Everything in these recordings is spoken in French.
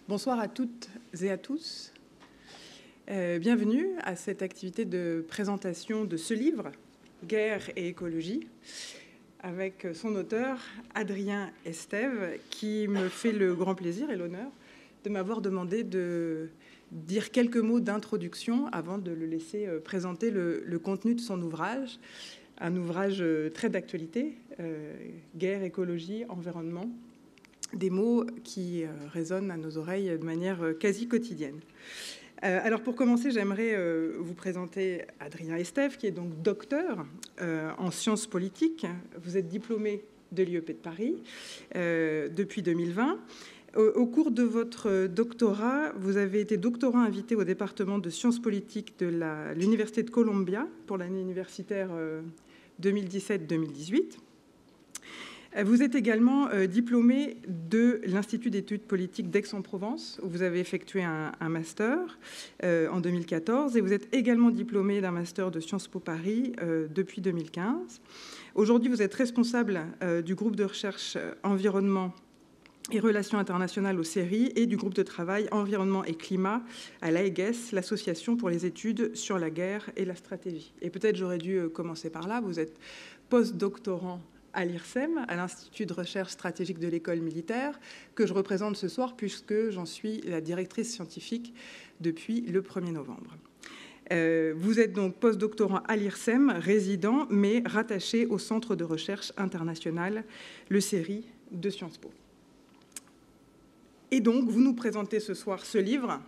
Bonsoir à toutes et à tous. Bienvenue à cette activité de présentation de ce livre, Guerre et écologie, avec son auteur, Adrien Estève, qui me fait le grand plaisir et l'honneur de m'avoir demandé de dire quelques mots d'introduction avant de le laisser présenter le contenu de son ouvrage. Un ouvrage très d'actualité, Guerre, écologie, environnement. Des mots qui résonnent à nos oreilles de manière quasi quotidienne. Alors pour commencer, j'aimerais vous présenter Adrien Estève, qui est donc docteur en sciences politiques. Vous êtes diplômé de l'IEP de Paris depuis 2020. Au cours de votre doctorat, vous avez été doctorant invité au département de sciences politiques de l'Université de Columbia pour l'année universitaire 2017-2018. Vous êtes également diplômé de l'Institut d'études politiques d'Aix-en-Provence, où vous avez effectué un master en 2014, et vous êtes également diplômé d'un master de Sciences Po Paris depuis 2015. Aujourd'hui, vous êtes responsable du groupe de recherche environnement et relations internationales au CERI et du groupe de travail environnement et climat à l'AEGES, l'association pour les études sur la guerre et la stratégie. Et peut-être j'aurais dû commencer par là. Vous êtes post-doctorant à l'IRSEM, à l'Institut de recherche stratégique de l'école militaire, que je représente ce soir puisque j'en suis la directrice scientifique depuis le 1er novembre. Vous êtes donc post-doctorant à l'IRSEM, résident, mais rattaché au Centre de recherche international, le CERI de Sciences Po. Et donc, vous nous présentez ce soir ce livre,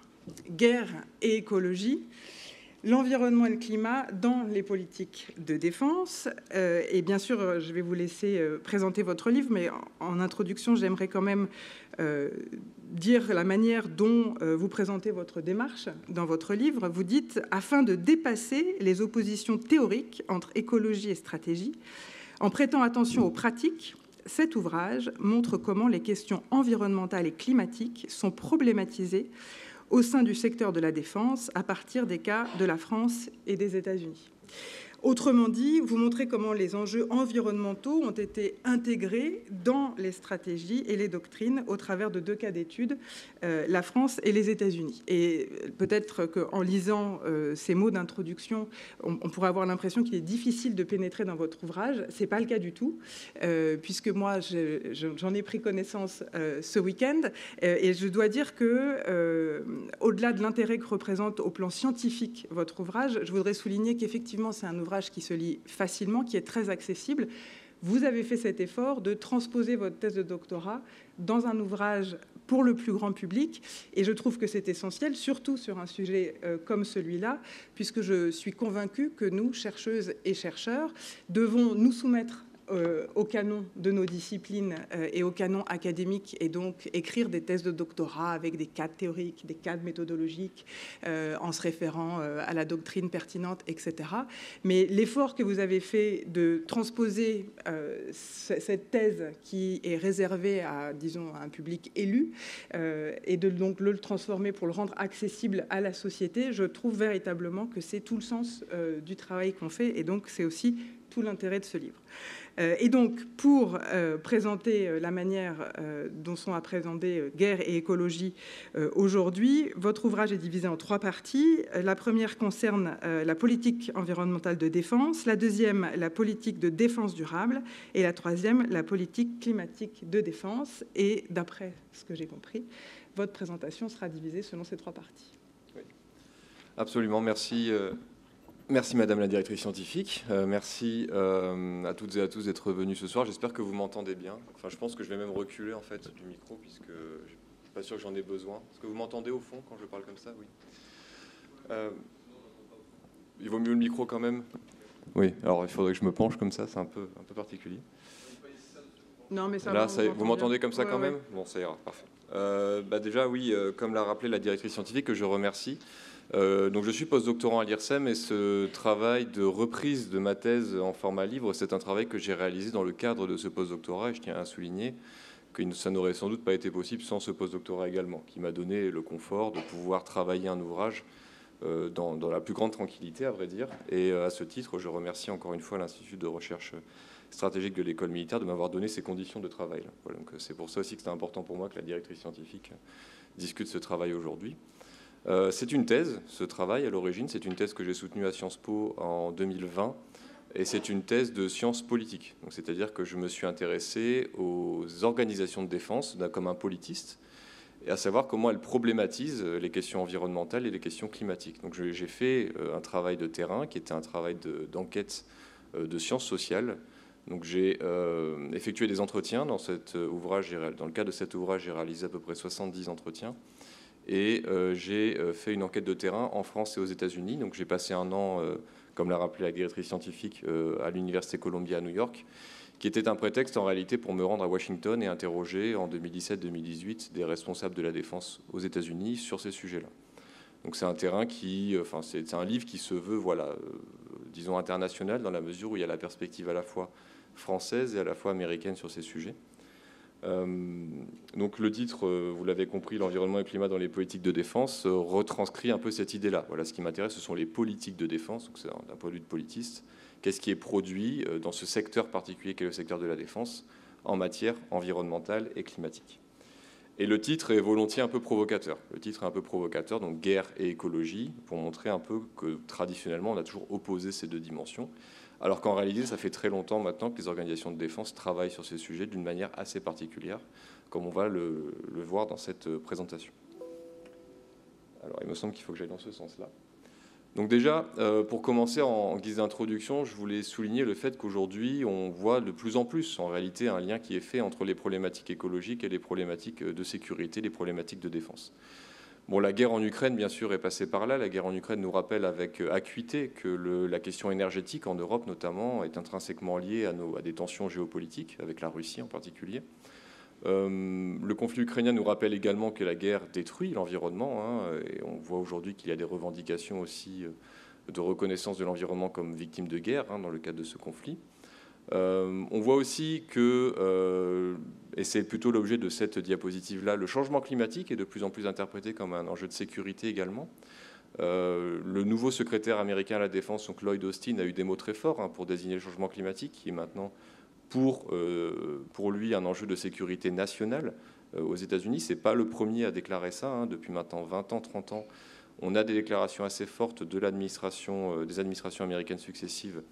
Guerre et écologie, l'environnement et le climat dans les politiques de défense. Et bien sûr, je vais vous laisser présenter votre livre, mais en introduction, j'aimerais quand même dire la manière dont vous présentez votre démarche dans votre livre. Vous dites « Afin de dépasser les oppositions théoriques entre écologie et stratégie, en prêtant attention aux pratiques, cet ouvrage montre comment les questions environnementales et climatiques sont problématisées au sein du secteur de la défense à partir des cas de la France et des États-Unis. » Autrement dit, vous montrez comment les enjeux environnementaux ont été intégrés dans les stratégies et les doctrines au travers de deux cas d'études, la France et les États-Unis. Et peut-être qu'en lisant ces mots d'introduction, on pourrait avoir l'impression qu'il est difficile de pénétrer dans votre ouvrage. Ce n'est pas le cas du tout, puisque moi, j'en ai pris connaissance ce week-end. Et je dois dire que, au-delà de l'intérêt que représente au plan scientifique votre ouvrage, je voudrais souligner qu'effectivement, c'est un ouvrage qui se lit facilement, qui est très accessible. Vous avez fait cet effort de transposer votre thèse de doctorat dans un ouvrage pour le plus grand public, et je trouve que c'est essentiel, surtout sur un sujet comme celui-là, puisque je suis convaincue que nous, chercheuses et chercheurs, devons nous soumettre au canon de nos disciplines et au canon académique, et donc écrire des thèses de doctorat avec des cadres théoriques, des cadres méthodologiques, en se référant à la doctrine pertinente, etc. Mais l'effort que vous avez fait de transposer cette thèse qui est réservée à, disons, à un public élu, et de donc le transformer pour le rendre accessible à la société, je trouve véritablement que c'est tout le sens du travail qu'on fait, et donc c'est aussi tout l'intérêt de ce livre. Et donc, pour présenter la manière dont sont appréhendées guerre et écologie aujourd'hui, votre ouvrage est divisé en 3 parties. La première concerne la politique environnementale de défense, la deuxième, la politique de défense durable, et la troisième, la politique climatique de défense. Et d'après ce que j'ai compris, votre présentation sera divisée selon ces 3 parties. Oui. Absolument, merci. Merci Madame la directrice scientifique, merci à toutes et à tous d'être venus ce soir. J'espère que vous m'entendez bien. Enfin, je pense que je vais même reculer en fait du micro puisque je suis pas sûr que j'en ai besoin. Est-ce que vous m'entendez au fond quand je parle comme ça? Oui. Il vaut mieux le micro quand même. Oui. Alors il faudrait que je me penche comme ça, c'est un peu particulier. Non, mais ça là, va, vous m'entendez comme ça ouais, quand ouais. même? Bon, ça ira, parfait. Déjà, oui, comme l'a rappelé la directrice scientifique, que je remercie. Donc je suis postdoctorant à l'IRSEM et ce travail de reprise de ma thèse en format livre, c'est un travail que j'ai réalisé dans le cadre de ce postdoctorat, et je tiens à souligner que ça n'aurait sans doute pas été possible sans ce postdoctorat également, qui m'a donné le confort de pouvoir travailler un ouvrage dans la plus grande tranquillité, à vrai dire. Et à ce titre, je remercie encore une fois l'Institut de recherche stratégique de l'école militaire de m'avoir donné ces conditions de travail. Voilà, donc c'est pour ça aussi que c'est important pour moi que la directrice scientifique discute ce travail aujourd'hui. C'est une thèse, ce travail à l'origine, c'est une thèse que j'ai soutenue à Sciences Po en 2020, et c'est une thèse de sciences politiques. C'est-à-dire que je me suis intéressé aux organisations de défense comme un politiste, et à savoir comment elles problématisent les questions environnementales et les questions climatiques. Donc j'ai fait un travail de terrain qui était un travail d'enquête de sciences sociales. Donc j'ai effectué des entretiens dans cet ouvrage. Dans le cadre de cet ouvrage, j'ai réalisé à peu près 70 entretiens. Et j'ai fait une enquête de terrain en France et aux États-Unis. Donc j'ai passé un an, comme l'a rappelé la directrice scientifique, à l'Université Columbia à New York, qui était un prétexte en réalité pour me rendre à Washington et interroger en 2017-2018 des responsables de la défense aux États-Unis sur ces sujets-là. Donc c'est un terrain c'est un livre qui se veut, voilà, disons international, dans la mesure où il y a la perspective à la fois française et à la fois américaine sur ces sujets. Donc le titre, vous l'avez compris, l'environnement et le climat dans les politiques de défense, retranscrit un peu cette idée-là. Voilà, ce qui m'intéresse, ce sont les politiques de défense, donc c'est d'un point de vue de politiste. Qu'est-ce qui est produit dans ce secteur particulier qu'est le secteur de la défense en matière environnementale et climatique. Et le titre est volontiers un peu provocateur. Le titre est un peu provocateur, donc guerre et écologie, pour montrer un peu que traditionnellement, on a toujours opposé ces deux dimensions. Alors qu'en réalité, ça fait très longtemps maintenant que les organisations de défense travaillent sur ces sujets d'une manière assez particulière, comme on va le voir dans cette présentation. Alors, il me semble qu'il faut que j'aille dans ce sens-là. Donc déjà, pour commencer, en guise d'introduction, je voulais souligner le fait qu'aujourd'hui, on voit de plus en plus, en réalité, un lien qui est fait entre les problématiques écologiques et les problématiques de sécurité, les problématiques de défense. Bon, la guerre en Ukraine, bien sûr, est passée par là. La guerre en Ukraine nous rappelle avec acuité que la question énergétique en Europe, notamment, est intrinsèquement liée à des tensions géopolitiques, avec la Russie en particulier. Le conflit ukrainien nous rappelle également que la guerre détruit l'environnement, et on voit aujourd'hui qu'il y a des revendications aussi de reconnaissance de l'environnement comme victime de guerre dans le cadre de ce conflit. On voit aussi que, et c'est plutôt l'objet de cette diapositive-là, le changement climatique est de plus en plus interprété comme un enjeu de sécurité également. Le nouveau secrétaire américain à la Défense, donc Lloyd Austin, a eu des mots très forts pour désigner le changement climatique, qui est maintenant pour lui un enjeu de sécurité nationale aux États-Unis. Ce n'est pas le premier à déclarer ça. Depuis maintenant 20 ans, 30 ans, on a des déclarations assez fortes de des administrations américaines successives,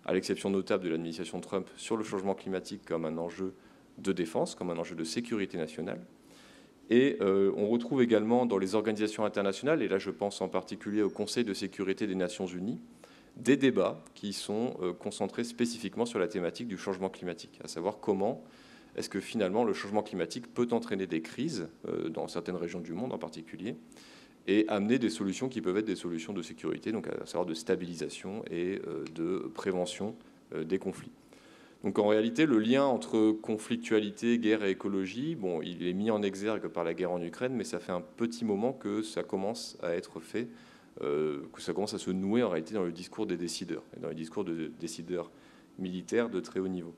à l'exception notable de l'administration Trump, sur le changement climatique comme un enjeu de défense, comme un enjeu de sécurité nationale. Et on retrouve également dans les organisations internationales, et là je pense en particulier au Conseil de sécurité des Nations Unies, des débats qui sont concentrés spécifiquement sur la thématique du changement climatique, à savoir comment est-ce que finalement le changement climatique peut entraîner des crises dans certaines régions du monde en particulier, et amener des solutions qui peuvent être des solutions de sécurité, donc à savoir de stabilisation et de prévention des conflits. Donc en réalité, le lien entre conflictualité, guerre et écologie, bon, il est mis en exergue par la guerre en Ukraine, mais ça fait un petit moment que ça commence à être fait, que ça commence à se nouer en réalité dans le discours des décideurs, et dans les discours de décideurs militaires de très haut niveau.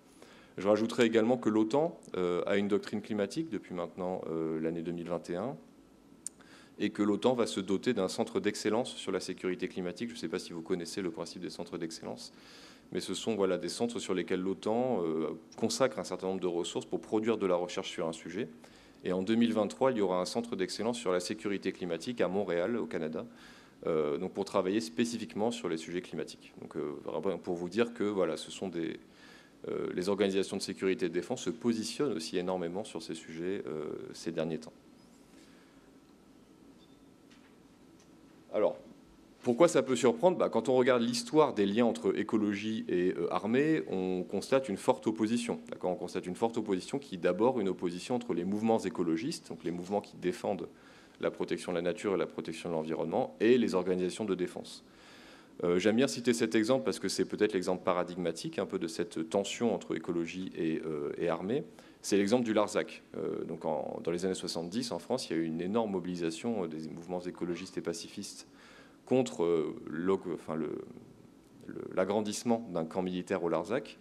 Je rajouterai également que l'OTAN a une doctrine climatique depuis maintenant l'année 2021, et que l'OTAN va se doter d'un centre d'excellence sur la sécurité climatique. Je ne sais pas si vous connaissez le principe des centres d'excellence, mais ce sont des centres sur lesquels l'OTAN consacre un certain nombre de ressources pour produire de la recherche sur un sujet. Et en 2023, il y aura un centre d'excellence sur la sécurité climatique à Montréal, au Canada, donc pour travailler spécifiquement sur les sujets climatiques. Donc, pour vous dire que ce sont les organisations de sécurité et de défense se positionnent aussi énormément sur ces sujets ces derniers temps. Alors, pourquoi ça peut surprendre ? Quand on regarde l'histoire des liens entre écologie et armée, on constate une forte opposition. On constate une forte opposition qui est d'abord une opposition entre les mouvements écologistes, donc les mouvements qui défendent la protection de la nature et la protection de l'environnement, et les organisations de défense. J'aime bien citer cet exemple parce que c'est peut-être l'exemple paradigmatique un peu de cette tension entre écologie et armée. C'est l'exemple du Larzac. Dans les années 70, en France, il y a eu une énorme mobilisation des mouvements écologistes et pacifistes contre l'agrandissement d'un camp militaire au Larzac.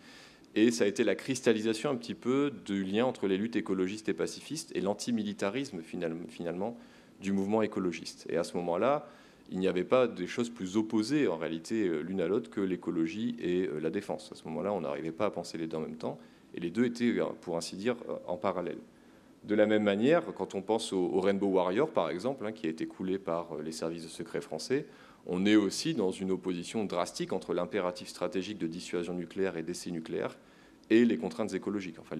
Et ça a été la cristallisation un petit peu du lien entre les luttes écologistes et pacifistes et l'antimilitarisme finalement du mouvement écologiste. Et à ce moment-là, il n'y avait pas des choses plus opposées en réalité l'une à l'autre que l'écologie et la défense. À ce moment-là, on n'arrivait pas à penser les deux en même temps, et les deux étaient, pour ainsi dire, en parallèle. De la même manière, quand on pense au Rainbow Warrior, par exemple, qui a été coulé par les services de secret français, on est aussi dans une opposition drastique entre l'impératif stratégique de dissuasion nucléaire et d'essai nucléaire et les contraintes écologiques, enfin,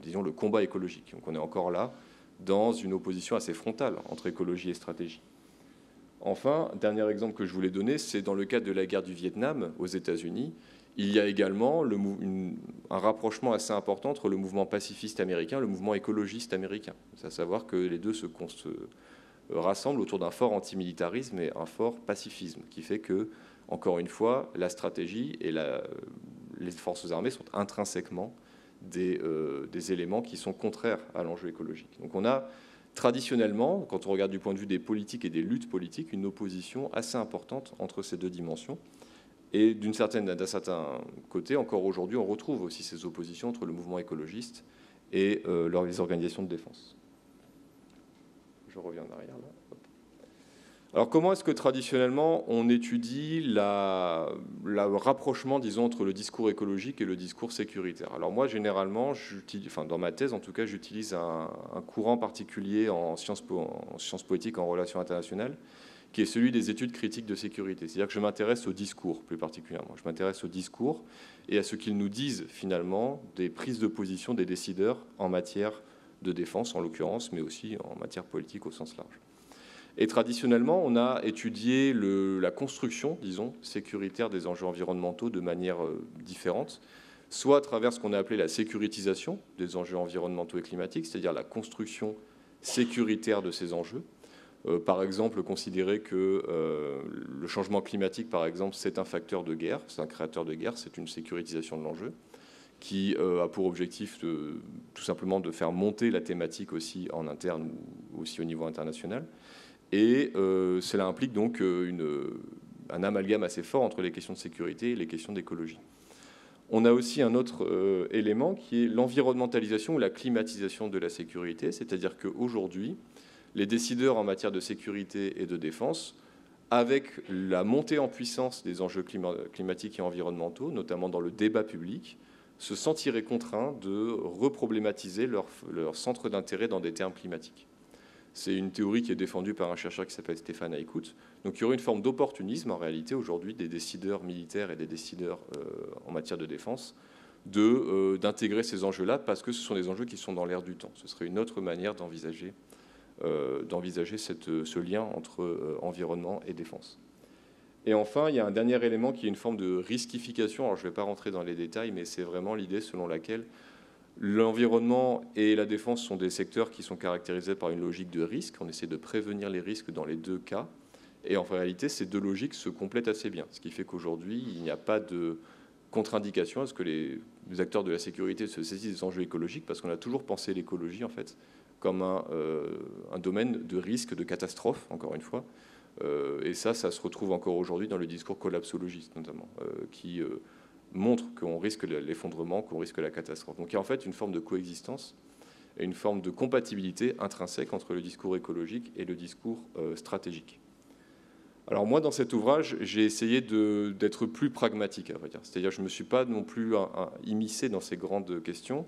disons, le combat écologique. Donc on est encore là dans une opposition assez frontale entre écologie et stratégie. Enfin, dernier exemple que je voulais donner, c'est dans le cadre de la guerre du Vietnam aux États-Unis. Il y a également un rapprochement assez important entre le mouvement pacifiste américain et le mouvement écologiste américain. C'est à savoir que les deux se rassemblent autour d'un fort antimilitarisme et un fort pacifisme, qui fait que, encore une fois, la stratégie et les forces armées sont intrinsèquement des éléments qui sont contraires à l'enjeu écologique. Donc on a traditionnellement, quand on regarde du point de vue des politiques et des luttes politiques, une opposition assez importante entre ces deux dimensions. Et d'un certain côté, encore aujourd'hui, on retrouve aussi ces oppositions entre le mouvement écologiste et les organisations de défense. Je reviens en arrière là. Alors comment est-ce que traditionnellement on étudie le rapprochement, disons, entre le discours écologique et le discours sécuritaire? Alors moi, généralement, dans ma thèse en tout cas, j'utilise un courant particulier en sciences politiques, en relations internationales, qui est celui des études critiques de sécurité. C'est-à-dire que je m'intéresse au discours plus particulièrement. Je m'intéresse au discours et à ce qu'ils nous disent finalement des prises de position des décideurs en matière de défense en l'occurrence, mais aussi en matière politique au sens large. Et traditionnellement, on a étudié la construction, disons, sécuritaire des enjeux environnementaux de manière différente, soit à travers ce qu'on a appelé la sécurisation des enjeux environnementaux et climatiques, c'est-à-dire la construction sécuritaire de ces enjeux. Par exemple, considérer que le changement climatique, par exemple, c'est un facteur de guerre, c'est un créateur de guerre, c'est une sécurisation de l'enjeu, qui a pour objectif tout simplement de faire monter la thématique aussi en interne ou aussi au niveau international. Et cela implique donc un amalgame assez fort entre les questions de sécurité et les questions d'écologie. On a aussi un autre élément qui est l'environnementalisation ou la climatisation de la sécurité, c'est-à-dire qu'aujourd'hui, les décideurs en matière de sécurité et de défense, avec la montée en puissance des enjeux climatiques et environnementaux, notamment dans le débat public, se sentiraient contraints de reproblématiser leur centre d'intérêt dans des termes climatiques. C'est une théorie qui est défendue par un chercheur qui s'appelle Stéphane Aïkout. Donc il y aurait une forme d'opportunisme en réalité aujourd'hui des décideurs militaires et des décideurs en matière de défense d'intégrer ces enjeux-là parce que ce sont des enjeux qui sont dans l'air du temps. Ce serait une autre manière d'envisager ce lien entre environnement et défense. Et enfin, il y a un dernier élément qui est une forme de risquification. Alors je ne vais pas rentrer dans les détails, mais c'est vraiment l'idée selon laquelle l'environnement et la défense sont des secteurs qui sont caractérisés par une logique de risque. On essaie de prévenir les risques dans les deux cas. Et en réalité, ces deux logiques se complètent assez bien. Ce qui fait qu'aujourd'hui, il n'y a pas de contre-indication à ce que les acteurs de la sécurité se saisissent des enjeux écologiques, parce qu'on a toujours pensé l'écologie, en fait, comme un domaine de risque, de catastrophe, encore une fois. Et ça se retrouve encore aujourd'hui dans le discours collapsologiste, notamment, qui montre qu'on risque l'effondrement, qu'on risque la catastrophe. Donc il y a en fait une forme de coexistence et une forme de compatibilité intrinsèque entre le discours écologique et le discours stratégique. Alors moi, dans cet ouvrage, j'ai essayé d'être plus pragmatique, à vrai dire. C'est-à-dire je ne me suis pas non plus immiscé dans ces grandes questions.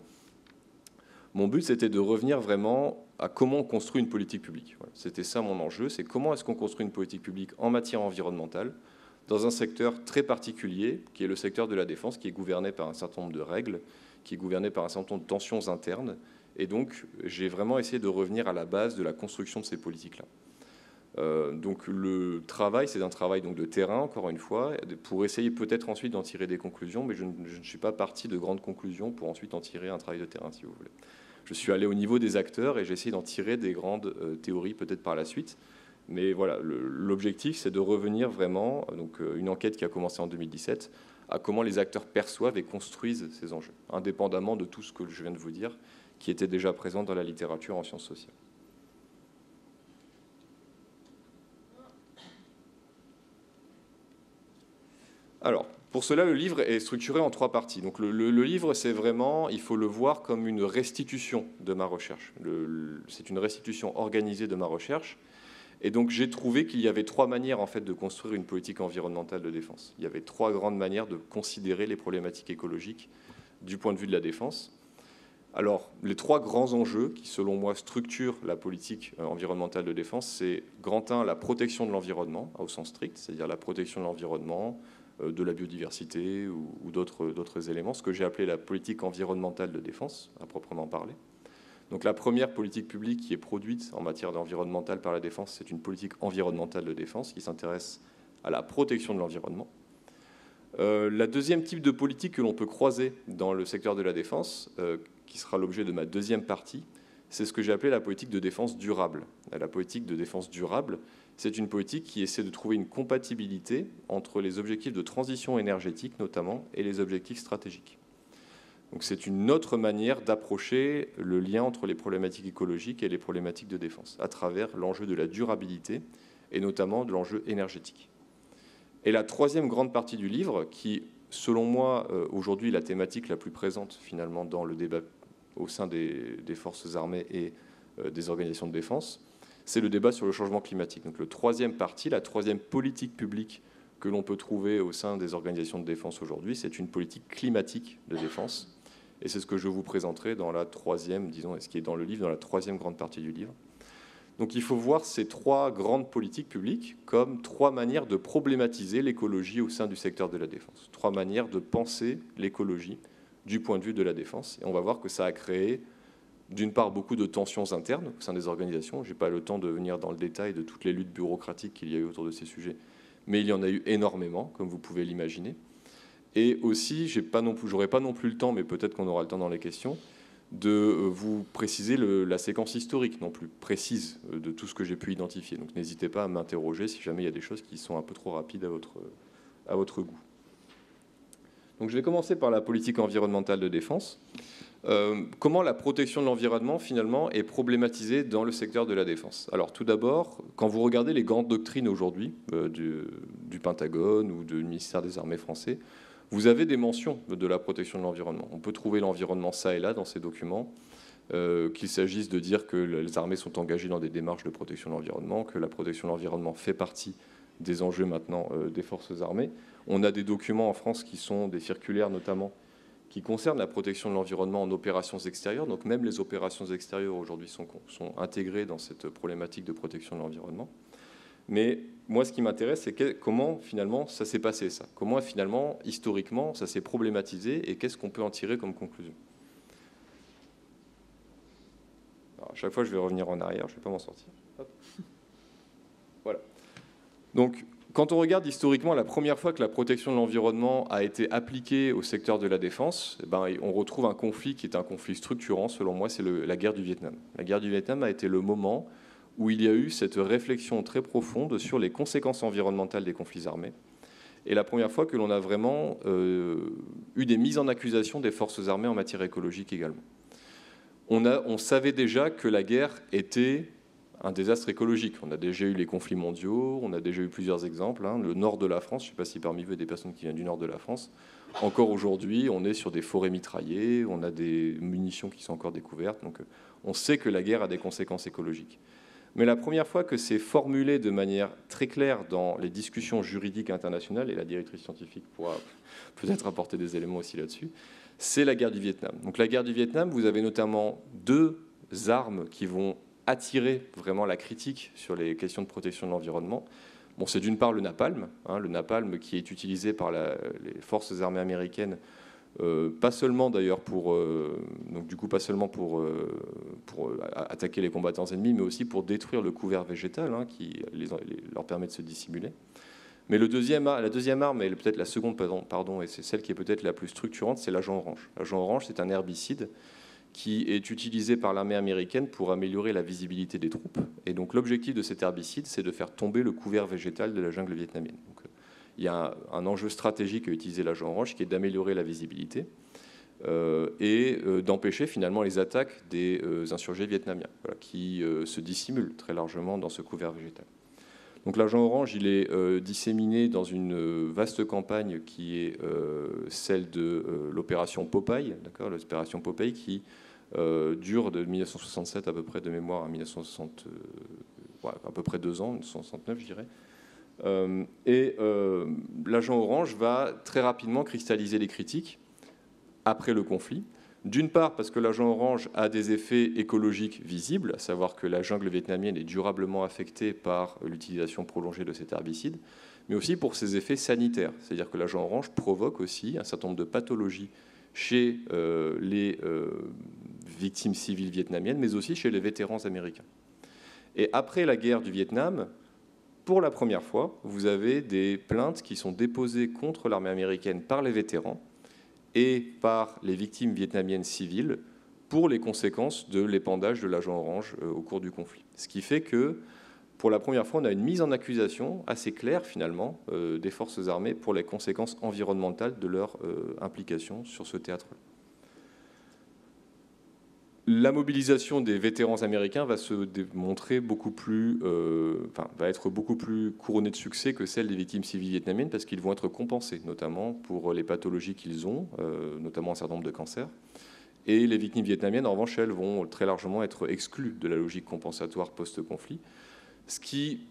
Mon but, c'était de revenir vraiment à comment on construit une politique publique. Voilà. C'était ça mon enjeu, c'est comment est-ce qu'on construit une politique publique en matière environnementale dans un secteur très particulier, qui est le secteur de la défense, qui est gouverné par un certain nombre de règles, qui est gouverné par un certain nombre de tensions internes. Et donc, j'ai vraiment essayé de revenir à la base de la construction de ces politiques-là. Donc, le travail, c'est un travail donc, de terrain, encore une fois, pour essayer peut-être ensuite d'en tirer des conclusions, mais je ne suis pas parti de grandes conclusions pour ensuite en tirer un travail de terrain, si vous voulez. Je suis allé au niveau des acteurs et j'ai essayé d'en tirer des grandes théories peut-être par la suite. Mais voilà, l'objectif, c'est de revenir vraiment, donc une enquête qui a commencé en 2017, à comment les acteurs perçoivent et construisent ces enjeux, indépendamment de tout ce que je viens de vous dire, qui était déjà présent dans la littérature en sciences sociales. Alors, pour cela, le livre est structuré en 3 parties. Donc, le livre, c'est vraiment, il faut le voir comme une restitution de ma recherche. C'est une restitution organisée de ma recherche. Et donc j'ai trouvé qu'il y avait 3 manières en fait de construire une politique environnementale de défense. Il y avait 3 grandes manières de considérer les problématiques écologiques du point de vue de la défense. Alors, les 3 grands enjeux qui, selon moi, structurent la politique environnementale de défense, c'est, grand 1, la protection de l'environnement, au sens strict, c'est-à-dire la protection de l'environnement, de la biodiversité ou d'autres éléments, ce que j'ai appelé la politique environnementale de défense, à proprement parler. Donc la première politique publique qui est produite en matière environnementale par la défense, c'est une politique environnementale de défense qui s'intéresse à la protection de l'environnement. La deuxième type de politique que l'on peut croiser dans le secteur de la défense, qui sera l'objet de ma deuxième partie, c'est ce que j'ai appelé la politique de défense durable. La politique de défense durable, c'est une politique qui essaie de trouver une compatibilité entre les objectifs de transition énergétique notamment et les objectifs stratégiques. Donc c'est une autre manière d'approcher le lien entre les problématiques écologiques et les problématiques de défense, à travers l'enjeu de la durabilité et notamment de l'enjeu énergétique. Et la troisième grande partie du livre, qui, selon moi, aujourd'hui, est la thématique la plus présente finalement dans le débat au sein des forces armées et des organisations de défense, c'est le débat sur le changement climatique. Donc, la troisième partie, la troisième politique publique que l'on peut trouver au sein des organisations de défense aujourd'hui, c'est une politique climatique de défense. Et c'est ce que je vous présenterai dans la troisième, disons, et ce qui est dans le livre, dans la troisième grande partie du livre. Donc il faut voir ces 3 grandes politiques publiques comme 3 manières de problématiser l'écologie au sein du secteur de la défense. 3 manières de penser l'écologie du point de vue de la défense. Et on va voir que ça a créé, d'une part, beaucoup de tensions internes au sein des organisations. Je n'ai pas le temps de venir dans le détail de toutes les luttes bureaucratiques qu'il y a eu autour de ces sujets, mais il y en a eu énormément, comme vous pouvez l'imaginer. Et aussi, j'aurai pas non plus le temps, mais peut-être qu'on aura le temps dans les questions, de vous préciser la séquence historique non plus précise de tout ce que j'ai pu identifier. Donc n'hésitez pas à m'interroger si jamais il y a des choses qui sont un peu trop rapides à votre goût. Donc je vais commencer par la politique environnementale de défense. Comment la protection de l'environnement finalement est problématisée dans le secteur de la défense? Alors tout d'abord, quand vous regardez les grandes doctrines aujourd'hui du Pentagone ou du ministère des Armées français, vous avez des mentions de la protection de l'environnement. On peut trouver l'environnement ça et là dans ces documents, qu'il s'agisse de dire que les armées sont engagées dans des démarches de protection de l'environnement, que la protection de l'environnement fait partie des enjeux maintenant des forces armées. On a des documents en France qui sont des circulaires notamment qui concernent la protection de l'environnement en opérations extérieures. Donc même les opérations extérieures aujourd'hui sont intégrées dans cette problématique de protection de l'environnement. Mais moi, ce qui m'intéresse, c'est comment, finalement, ça s'est passé, ça. Comment, finalement, historiquement, ça s'est problématisé et qu'est-ce qu'on peut en tirer comme conclusion. Alors, à chaque fois, je vais revenir en arrière, je ne vais pas m'en sortir. Hop. Voilà. Donc, quand on regarde historiquement la première fois que la protection de l'environnement a été appliquée au secteur de la défense, on retrouve un conflit qui est un conflit structurant, selon moi, c'est la guerre du Vietnam. La guerre du Vietnam a été le moment où il y a eu cette réflexion très profonde sur les conséquences environnementales des conflits armés. Et la première fois que l'on a vraiment eu des mises en accusation des forces armées en matière écologique également. On savait déjà que la guerre était un désastre écologique. On a déjà eu les conflits mondiaux, on a déjà eu plusieurs exemples. Le nord de la France, je ne sais pas si parmi vous il y a des personnes qui viennent du nord de la France, encore aujourd'hui, on est sur des forêts mitraillées, on a des munitions qui sont encore découvertes. Donc on sait que la guerre a des conséquences écologiques. Mais la première fois que c'est formulé de manière très claire dans les discussions juridiques internationales, et la directrice scientifique pourra peut-être apporter des éléments aussi là-dessus, c'est la guerre du Vietnam. Donc la guerre du Vietnam, vous avez notamment 2 armes qui vont attirer vraiment la critique sur les questions de protection de l'environnement. Bon, c'est d'une part le napalm qui est utilisé par les forces armées américaines, pas seulement d'ailleurs pour attaquer les combattants ennemis, mais aussi pour détruire le couvert végétal qui leur permet de se dissimuler. Mais la deuxième arme, et peut-être la seconde, pardon, et c'est celle qui est peut-être la plus structurante, c'est l'agent orange. L'agent orange, c'est un herbicide qui est utilisé par l'armée américaine pour améliorer la visibilité des troupes. Et donc l'objectif de cet herbicide, c'est de faire tomber le couvert végétal de la jungle vietnamienne. Donc, il y a un enjeu stratégique à utiliser l'agent orange, qui est d'améliorer la visibilité et d'empêcher finalement les attaques des insurgés vietnamiens, qui se dissimulent très largement dans ce couvert végétal. Donc l'agent orange, il est disséminé dans une vaste campagne qui est celle de l'opération Popeye, l'opération Popeye qui dure de 1967 à peu près de mémoire à 1970, à peu près 2 ans, 1969 je dirais. L'agent orange va très rapidement cristalliser les critiques après le conflit. D'une part parce que l'agent orange a des effets écologiques visibles, à savoir que la jungle vietnamienne est durablement affectée par l'utilisation prolongée de cet herbicide, mais aussi pour ses effets sanitaires. C'est-à-dire que l'agent orange provoque aussi un certain nombre de pathologies chez les victimes civiles vietnamiennes, mais aussi chez les vétérans américains. Et après la guerre du Vietnam, pour la première fois, vous avez des plaintes qui sont déposées contre l'armée américaine par les vétérans et par les victimes vietnamiennes civiles pour les conséquences de l'épandage de l'agent orange au cours du conflit. Ce qui fait que, pour la première fois, on a une mise en accusation assez claire, finalement, des forces armées pour les conséquences environnementales de leur implication sur ce théâtre-là. La mobilisation des vétérans américains va se démontrer va être beaucoup plus couronnée de succès que celle des victimes civiles vietnamiennes parce qu'ils vont être compensés, notamment pour les pathologies qu'ils ont, notamment un certain nombre de cancers. Et les victimes vietnamiennes, en revanche, elles vont très largement être exclues de la logique compensatoire post-conflit, ce qui,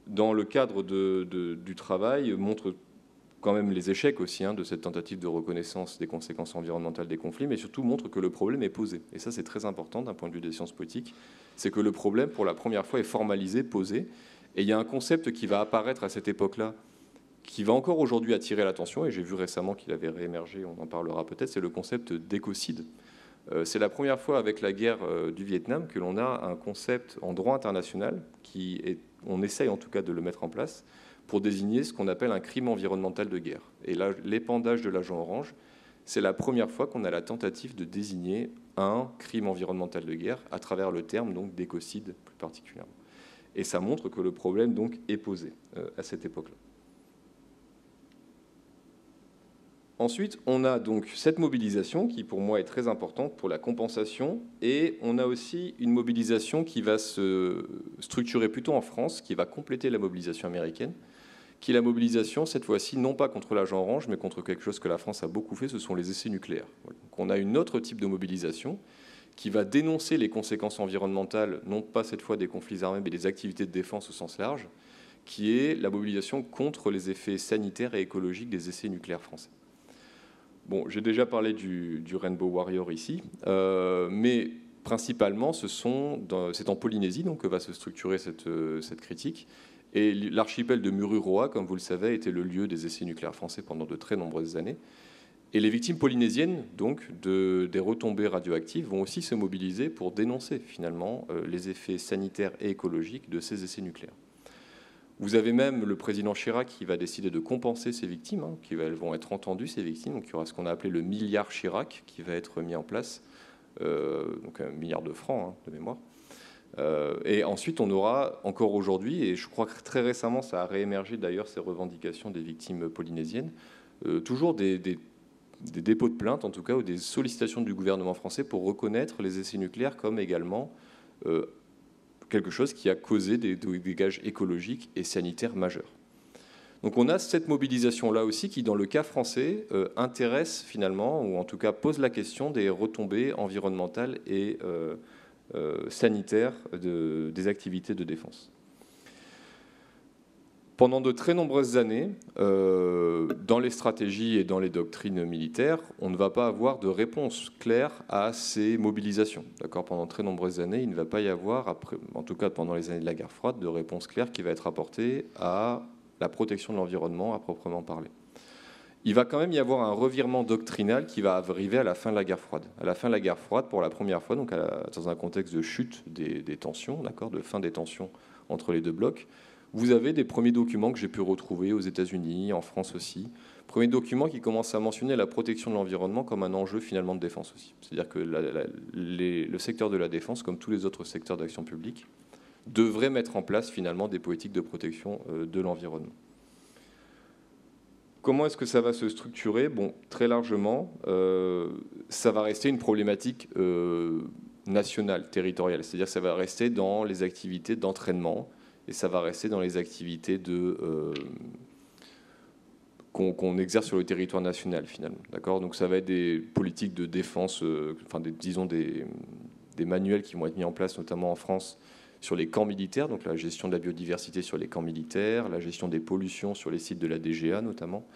dans le cadre du travail, montre quand même les échecs aussi de cette tentative de reconnaissance des conséquences environnementales des conflits, mais surtout montre que le problème est posé. Et ça, c'est très important d'un point de vue des sciences politiques, c'est que le problème, pour la première fois, est formalisé, posé. Et il y a un concept qui va apparaître à cette époque-là, qui va encore aujourd'hui attirer l'attention, et j'ai vu récemment qu'il avait réémergé, on en parlera peut-être, c'est le concept d'écocide. C'est la première fois avec la guerre du Vietnam que l'on a un concept en droit international, on essaye en tout cas de le mettre en place, pour désigner ce qu'on appelle un crime environnemental de guerre. Et là, l'épandage de l'agent orange, c'est la première fois qu'on a la tentative de désigner un crime environnemental de guerre à travers le terme donc d'écocide plus particulièrement. Et ça montre que le problème donc est posé à cette époque-là. Ensuite, on a donc cette mobilisation qui, pour moi, est très importante pour la compensation. Et on a aussi une mobilisation qui va se structurer plutôt en France, qui va compléter la mobilisation américaine, qui est la mobilisation, cette fois-ci, non pas contre l'agent orange, mais contre quelque chose que la France a beaucoup fait, ce sont les essais nucléaires. Donc on a une autre type de mobilisation qui va dénoncer les conséquences environnementales, non pas cette fois des conflits armés, mais des activités de défense au sens large, qui est la mobilisation contre les effets sanitaires et écologiques des essais nucléaires français. Bon, j'ai déjà parlé du Rainbow Warrior ici, mais principalement, c'est en Polynésie donc, que va se structurer cette critique. Et l'archipel de Mururoa, comme vous le savez, était le lieu des essais nucléaires français pendant de très nombreuses années. Et les victimes polynésiennes donc, des retombées radioactives vont aussi se mobiliser pour dénoncer finalement les effets sanitaires et écologiques de ces essais nucléaires. Vous avez même le président Chirac qui va décider de compenser ces victimes, elles vont être entendues, ces victimes. Donc il y aura ce qu'on a appelé le milliard Chirac qui va être mis en place, donc 1 milliard de francs de mémoire. Et ensuite, on aura encore aujourd'hui, et je crois que très récemment, ça a réémergé d'ailleurs ces revendications des victimes polynésiennes, toujours des dépôts de plainte, en tout cas, ou des sollicitations du gouvernement français pour reconnaître les essais nucléaires comme également quelque chose qui a causé des dégâts écologiques et sanitaires majeurs. Donc on a cette mobilisation-là aussi qui, dans le cas français, intéresse finalement, ou en tout cas pose la question des retombées environnementales et sanitaires des activités de défense. Pendant de très nombreuses années, dans les stratégies et dans les doctrines militaires, on ne va pas avoir de réponse claire à ces mobilisations. D'accord ? Pendant de très nombreuses années, il ne va pas y avoir, en tout cas pendant les années de la guerre froide, de réponse claire qui va être apportée à la protection de l'environnement à proprement parler. Il va quand même y avoir un revirement doctrinal qui va arriver à la fin de la guerre froide. À la fin de la guerre froide, pour la première fois, donc dans un contexte de chute des tensions, d'accord, de fin des tensions entre les deux blocs, vous avez des premiers documents que j'ai pu retrouver aux États-Unis, en France aussi. Premiers documents qui commencent à mentionner la protection de l'environnement comme un enjeu finalement de défense aussi. C'est-à-dire que le secteur de la défense, comme tous les autres secteurs d'action publique, devrait mettre en place finalement des politiques de protection de l'environnement. Comment est-ce que ça va se structurer ? Bon, très largement, ça va rester une problématique nationale, territoriale. C'est-à-dire que ça va rester dans les activités d'entraînement et ça va rester dans les activités qu'on exerce sur le territoire national, finalement. D'accord ? Donc ça va être des politiques de défense, disons des manuels qui vont être mis en place, notamment en France, sur les camps militaires, donc la gestion de la biodiversité sur les camps militaires, la gestion des pollutions sur les sites de la DGA notamment.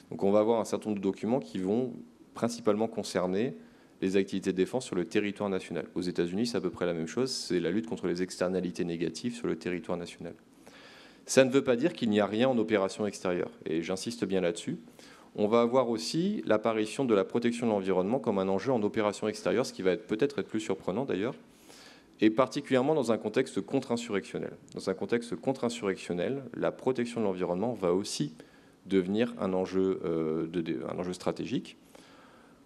Donc on va avoir un certain nombre de documents qui vont principalement concerner les activités de défense sur le territoire national. Aux États-Unis, c'est à peu près la même chose, c'est la lutte contre les externalités négatives sur le territoire national. Ça ne veut pas dire qu'il n'y a rien en opération extérieure, et j'insiste bien là-dessus. On va avoir aussi l'apparition de la protection de l'environnement comme un enjeu en opération extérieure, ce qui va peut-être être plus surprenant d'ailleurs, et particulièrement dans un contexte contre-insurrectionnel. Dans un contexte contre-insurrectionnel, la protection de l'environnement va aussi devenir un enjeu stratégique.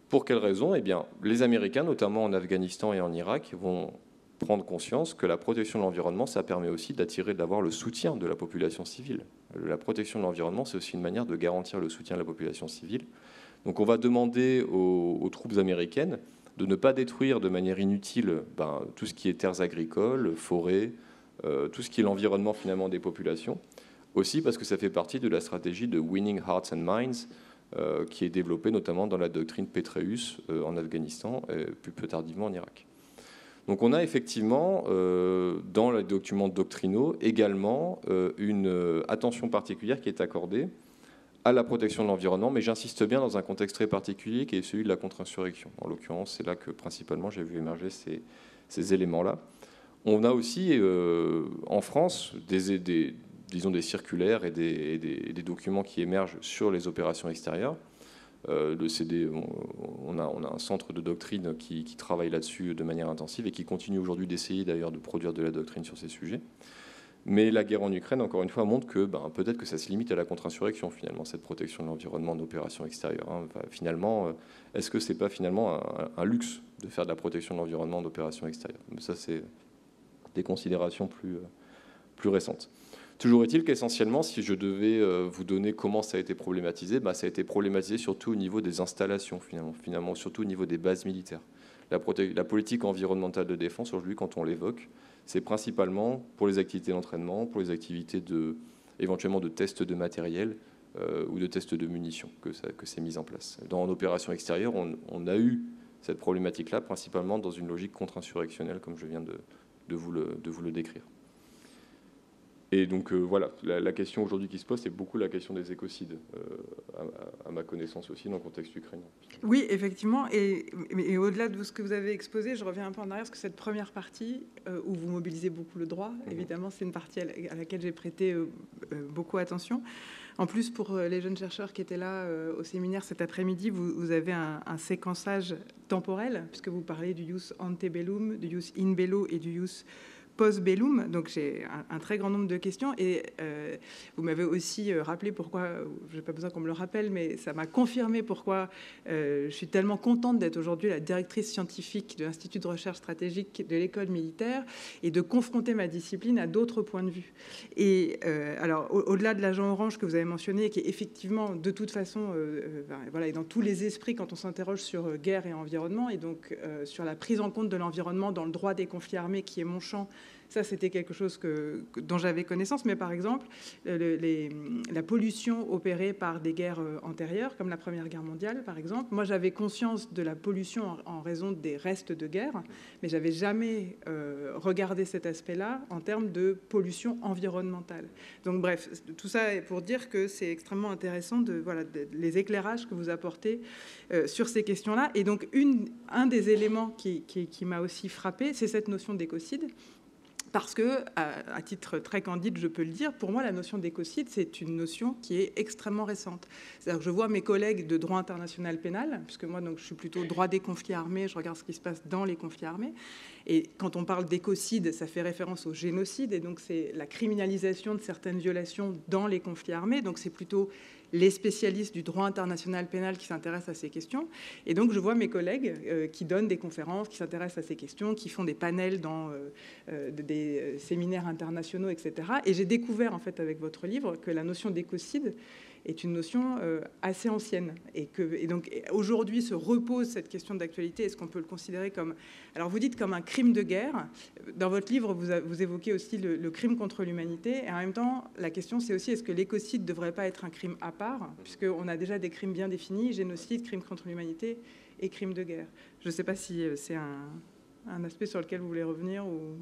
Pour quelles raisons ? Eh bien, les Américains, notamment en Afghanistan et en Irak, vont prendre conscience que la protection de l'environnement, ça permet aussi d'avoir le soutien de la population civile. La protection de l'environnement, c'est aussi une manière de garantir le soutien de la population civile. Donc on va demander aux troupes américaines de ne pas détruire de manière inutile tout ce qui est terres agricoles, forêts, tout ce qui est l'environnement finalement des populations. Aussi parce que ça fait partie de la stratégie de Winning Hearts and Minds, qui est développée notamment dans la doctrine Petraeus en Afghanistan et plus tardivement en Irak. Donc on a effectivement dans les documents doctrinaux également une attention particulière qui est accordée à la protection de l'environnement, mais j'insiste bien dans un contexte très particulier qui est celui de la contre-insurrection. En l'occurrence, c'est là que principalement j'ai vu émerger ces éléments-là. On a aussi en France disons des circulaires et des documents qui émergent sur les opérations extérieures. Le CD, on a un centre de doctrine qui travaille là-dessus de manière intensive et qui continue aujourd'hui d'essayer d'ailleurs de produire de la doctrine sur ces sujets. Mais la guerre en Ukraine, encore une fois, montre que peut-être que ça se limite à la contre-insurrection, finalement, cette protection de l'environnement d'opérations extérieures. Finalement, est-ce que ce n'est pas finalement un luxe de faire de la protection de l'environnement d'opérations extérieures ? Mais ça, c'est des considérations plus récentes. Toujours est-il qu'essentiellement, si je devais vous donner comment ça a été problématisé, ça a été problématisé surtout au niveau des installations, finalement surtout au niveau des bases militaires. La politique environnementale de défense, aujourd'hui, quand on l'évoque, c'est principalement pour les activités d'entraînement, pour les activités éventuellement de tests de matériel ou de tests de munitions que c'est mis en place. Dans l'opération extérieure, on a eu cette problématique-là, principalement dans une logique contre-insurrectionnelle, comme je viens de vous le décrire. Et donc voilà, la question aujourd'hui qui se pose, c'est beaucoup la question des écocides, à ma connaissance aussi, dans le contexte ukrainien. Oui, effectivement. Et au-delà de ce que vous avez exposé, je reviens un peu en arrière, parce que cette première partie, où vous mobilisez beaucoup le droit, évidemment, c'est une partie à laquelle j'ai prêté beaucoup attention. En plus, pour les jeunes chercheurs qui étaient là au séminaire cet après-midi, vous avez un séquençage temporel, puisque vous parlez du jus antebellum, du jus in bello et du jus post-bellum, donc j'ai un très grand nombre de questions et vous m'avez aussi rappelé pourquoi, je n'ai pas besoin qu'on me le rappelle, mais ça m'a confirmé pourquoi je suis tellement contente d'être aujourd'hui la directrice scientifique de l'Institut de recherche stratégique de l'école militaire et de confronter ma discipline à d'autres points de vue. Et alors, au-delà de l'agent orange que vous avez mentionné, qui est effectivement de toute façon voilà, est dans tous les esprits quand on s'interroge sur guerre et environnement, et donc sur la prise en compte de l'environnement dans le droit des conflits armés, qui est mon champ. Ça, c'était quelque chose dont j'avais connaissance. Mais par exemple, la pollution opérée par des guerres antérieures, comme la Première Guerre mondiale, par exemple, moi, j'avais conscience de la pollution en raison des restes de guerre, mais j'avais jamais regardé cet aspect-là en termes de pollution environnementale. Donc, bref, tout ça est pour dire que c'est extrêmement intéressant les éclairages que vous apportez sur ces questions-là. Et donc, un des éléments qui m'a aussi frappé, c'est cette notion d'écocide. Parce que, à titre très candide, je peux le dire, pour moi, la notion d'écocide, c'est une notion qui est extrêmement récente. C'est-à-dire que je vois mes collègues de droit international pénal, puisque moi, donc, je suis plutôt droit des conflits armés, je regarde ce qui se passe dans les conflits armés. Et quand on parle d'écocide, ça fait référence au génocide, et donc c'est la criminalisation de certaines violations dans les conflits armés. Donc c'est plutôt les spécialistes du droit international pénal qui s'intéressent à ces questions. Et donc, je vois mes collègues qui donnent des conférences, qui s'intéressent à ces questions, qui font des panels dans des séminaires internationaux, etc. Et j'ai découvert, en fait, avec votre livre, que la notion d'écocide est une notion assez ancienne. Et donc, aujourd'hui, se repose cette question d'actualité. Est-ce qu'on peut le considérer comme... Alors, vous dites comme un crime de guerre. Dans votre livre, vous évoquez aussi le crime contre l'humanité. Et en même temps, la question, c'est aussi, est-ce que l'écocide ne devrait pas être un crime à part, puisqu'on a déjà des crimes bien définis, génocide, crime contre l'humanité et crime de guerre. Je ne sais pas si c'est un aspect sur lequel vous voulez revenir ou...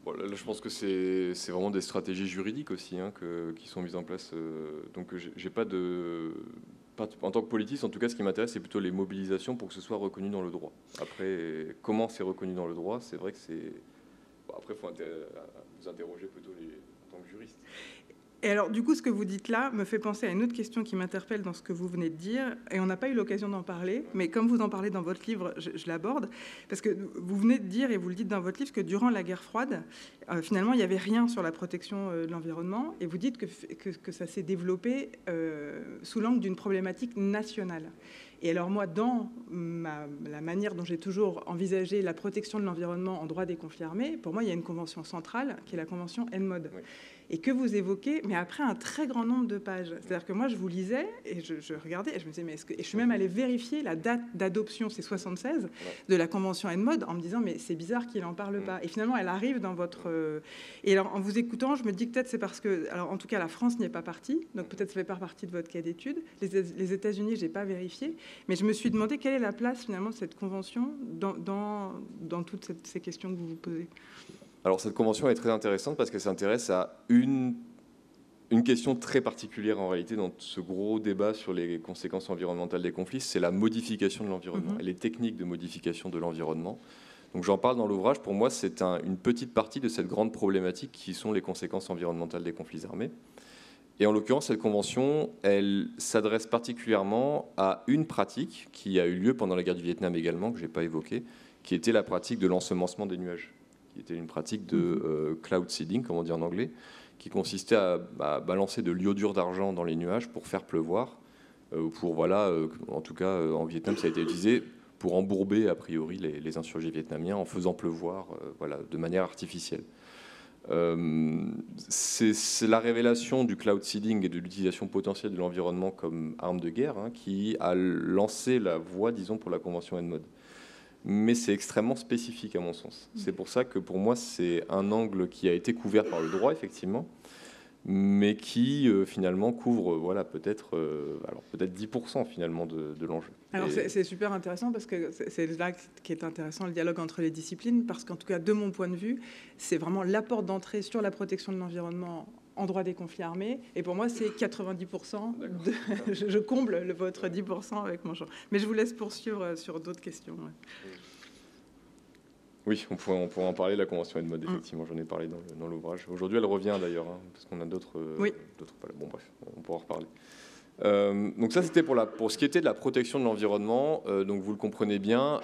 Bon, là, je pense que c'est vraiment des stratégies juridiques aussi hein, qui sont mises en place. Donc, j'ai pas de... En tant que politiste, en tout cas, ce qui m'intéresse, c'est plutôt les mobilisations pour que ce soit reconnu dans le droit. Après, comment c'est reconnu dans le droit, c'est vrai que c'est... Bon, après, il faut vous interroger plutôt en tant que juriste. Et alors, du coup, ce que vous dites là me fait penser à une autre question qui m'interpelle dans ce que vous venez de dire, et on n'a pas eu l'occasion d'en parler, mais comme vous en parlez dans votre livre, je l'aborde, parce que vous venez de dire, et vous le dites dans votre livre, que durant la guerre froide, finalement, il n'y avait rien sur la protection de l'environnement, et vous dites que ça s'est développé sous l'angle d'une problématique nationale. Et alors moi, dans la manière dont j'ai toujours envisagé la protection de l'environnement en droit des conflits armés, pour moi, il y a une convention centrale, qui est la convention ENMOD. Oui. Et que vous évoquez, mais après un très grand nombre de pages. C'est-à-dire que moi, je vous lisais, et je regardais, et je me disais, mais est-ce que... Et je suis même allée vérifier la date d'adoption, c'est 76, de la convention ENMOD, en me disant, mais c'est bizarre qu'il n'en parle pas. Et finalement, elle arrive dans votre... Et alors, en vous écoutant, je me dis que peut-être c'est parce que... Alors, en tout cas, la France n'y est pas partie, donc peut-être ça fait pas partie de votre cas d'étude. Les États-Unis, je n'ai pas vérifié. Mais je me suis demandé quelle est la place, finalement, de cette convention dans toutes ces questions que vous vous posez. Alors cette convention est très intéressante parce qu'elle s'intéresse à une question très particulière en réalité dans ce gros débat sur les conséquences environnementales des conflits, c'est la modification de l'environnement et les techniques de modification de l'environnement. Donc j'en parle dans l'ouvrage, pour moi c'est une petite partie de cette grande problématique qui sont les conséquences environnementales des conflits armés. Et en l'occurrence, cette convention, elle s'adresse particulièrement à une pratique qui a eu lieu pendant la guerre du Vietnam également, que je n'ai pas évoquée, qui était la pratique de l'ensemencement des nuages, qui était une pratique de cloud seeding, comme on dit en anglais, qui consistait à balancer de l'iodure d'argent dans les nuages pour faire pleuvoir, en tout cas en Vietnam ça a été utilisé pour embourber a priori les insurgés vietnamiens en faisant pleuvoir de manière artificielle. C'est la révélation du cloud seeding et de l'utilisation potentielle de l'environnement comme arme de guerre qui a lancé la voie, disons, pour la convention ENMOD. Mais c'est extrêmement spécifique à mon sens. C'est pour ça que pour moi, c'est un angle qui a été couvert par le droit, effectivement, mais qui finalement couvre peut-être 10% finalement de l'enjeu. Alors c'est super intéressant parce que c'est là qu'est intéressant le dialogue entre les disciplines, parce qu'en tout cas, de mon point de vue, c'est vraiment la porte d'entrée sur la protection de l'environnement en droit des conflits armés. Et pour moi, c'est 90%. Je comble votre 10% avec mon champ. Mais je vous laisse poursuivre sur d'autres questions. Ouais. Oui, on pourrait en parler, la convention ENMOD, effectivement, j'en ai parlé dans l'ouvrage. Aujourd'hui, elle revient d'ailleurs, parce qu'on a d'autres... Bon, bref, on pourra en reparler. Donc ça, c'était pour ce qui était de la protection de l'environnement. Donc vous le comprenez bien,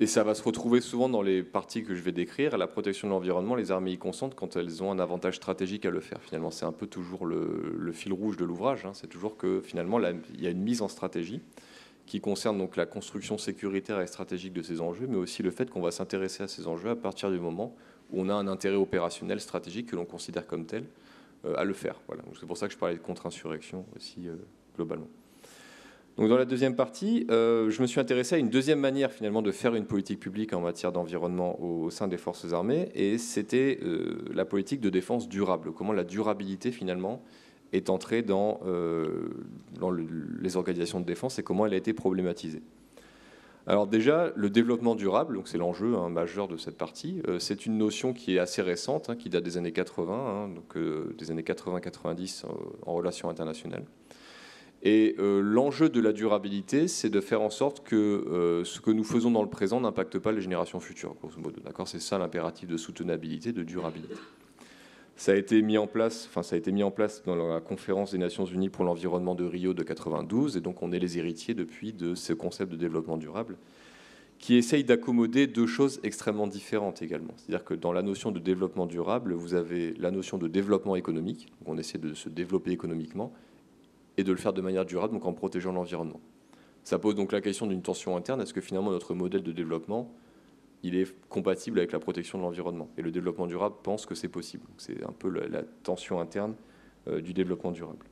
et ça va se retrouver souvent dans les parties que je vais décrire. La protection de l'environnement, les armées y consentent quand elles ont un avantage stratégique à le faire. Finalement, c'est un peu toujours le fil rouge de l'ouvrage. C'est toujours que finalement, il y a une mise en stratégie qui concerne donc la construction sécuritaire et stratégique de ces enjeux, mais aussi le fait qu'on va s'intéresser à ces enjeux à partir du moment où on a un intérêt opérationnel stratégique que l'on considère comme tel à le faire. Voilà. C'est pour ça que je parlais de contre-insurrection aussi globalement. Donc dans la deuxième partie, je me suis intéressé à une deuxième manière finalement de faire une politique publique en matière d'environnement au sein des forces armées, et c'était la politique de défense durable. Comment la durabilité finalement est entrée dans les organisations de défense et comment elle a été problématisée. Alors déjà, le développement durable, donc c'est l'enjeu majeur de cette partie, c'est une notion qui est assez récente, qui date des années 80, donc des années 80-90 en relations internationales. Et l'enjeu de la durabilité, c'est de faire en sorte que ce que nous faisons dans le présent n'impacte pas les générations futures, grosso modo. D'accord ? C'est ça l'impératif de soutenabilité, de durabilité. Ça a été mis en place dans la conférence des Nations Unies pour l'environnement de Rio de 92, et donc on est les héritiers depuis de ce concept de développement durable, qui essaye d'accommoder deux choses extrêmement différentes également. C'est-à-dire que dans la notion de développement durable, vous avez la notion de développement économique, donc on essaie de se développer économiquement, et de le faire de manière durable, donc en protégeant l'environnement. Ça pose donc la question d'une tension interne. Est-ce que finalement notre modèle de développement il est compatible avec la protection de l'environnement? Et le développement durable pense que c'est possible. C'est un peu la tension interne du développement durable.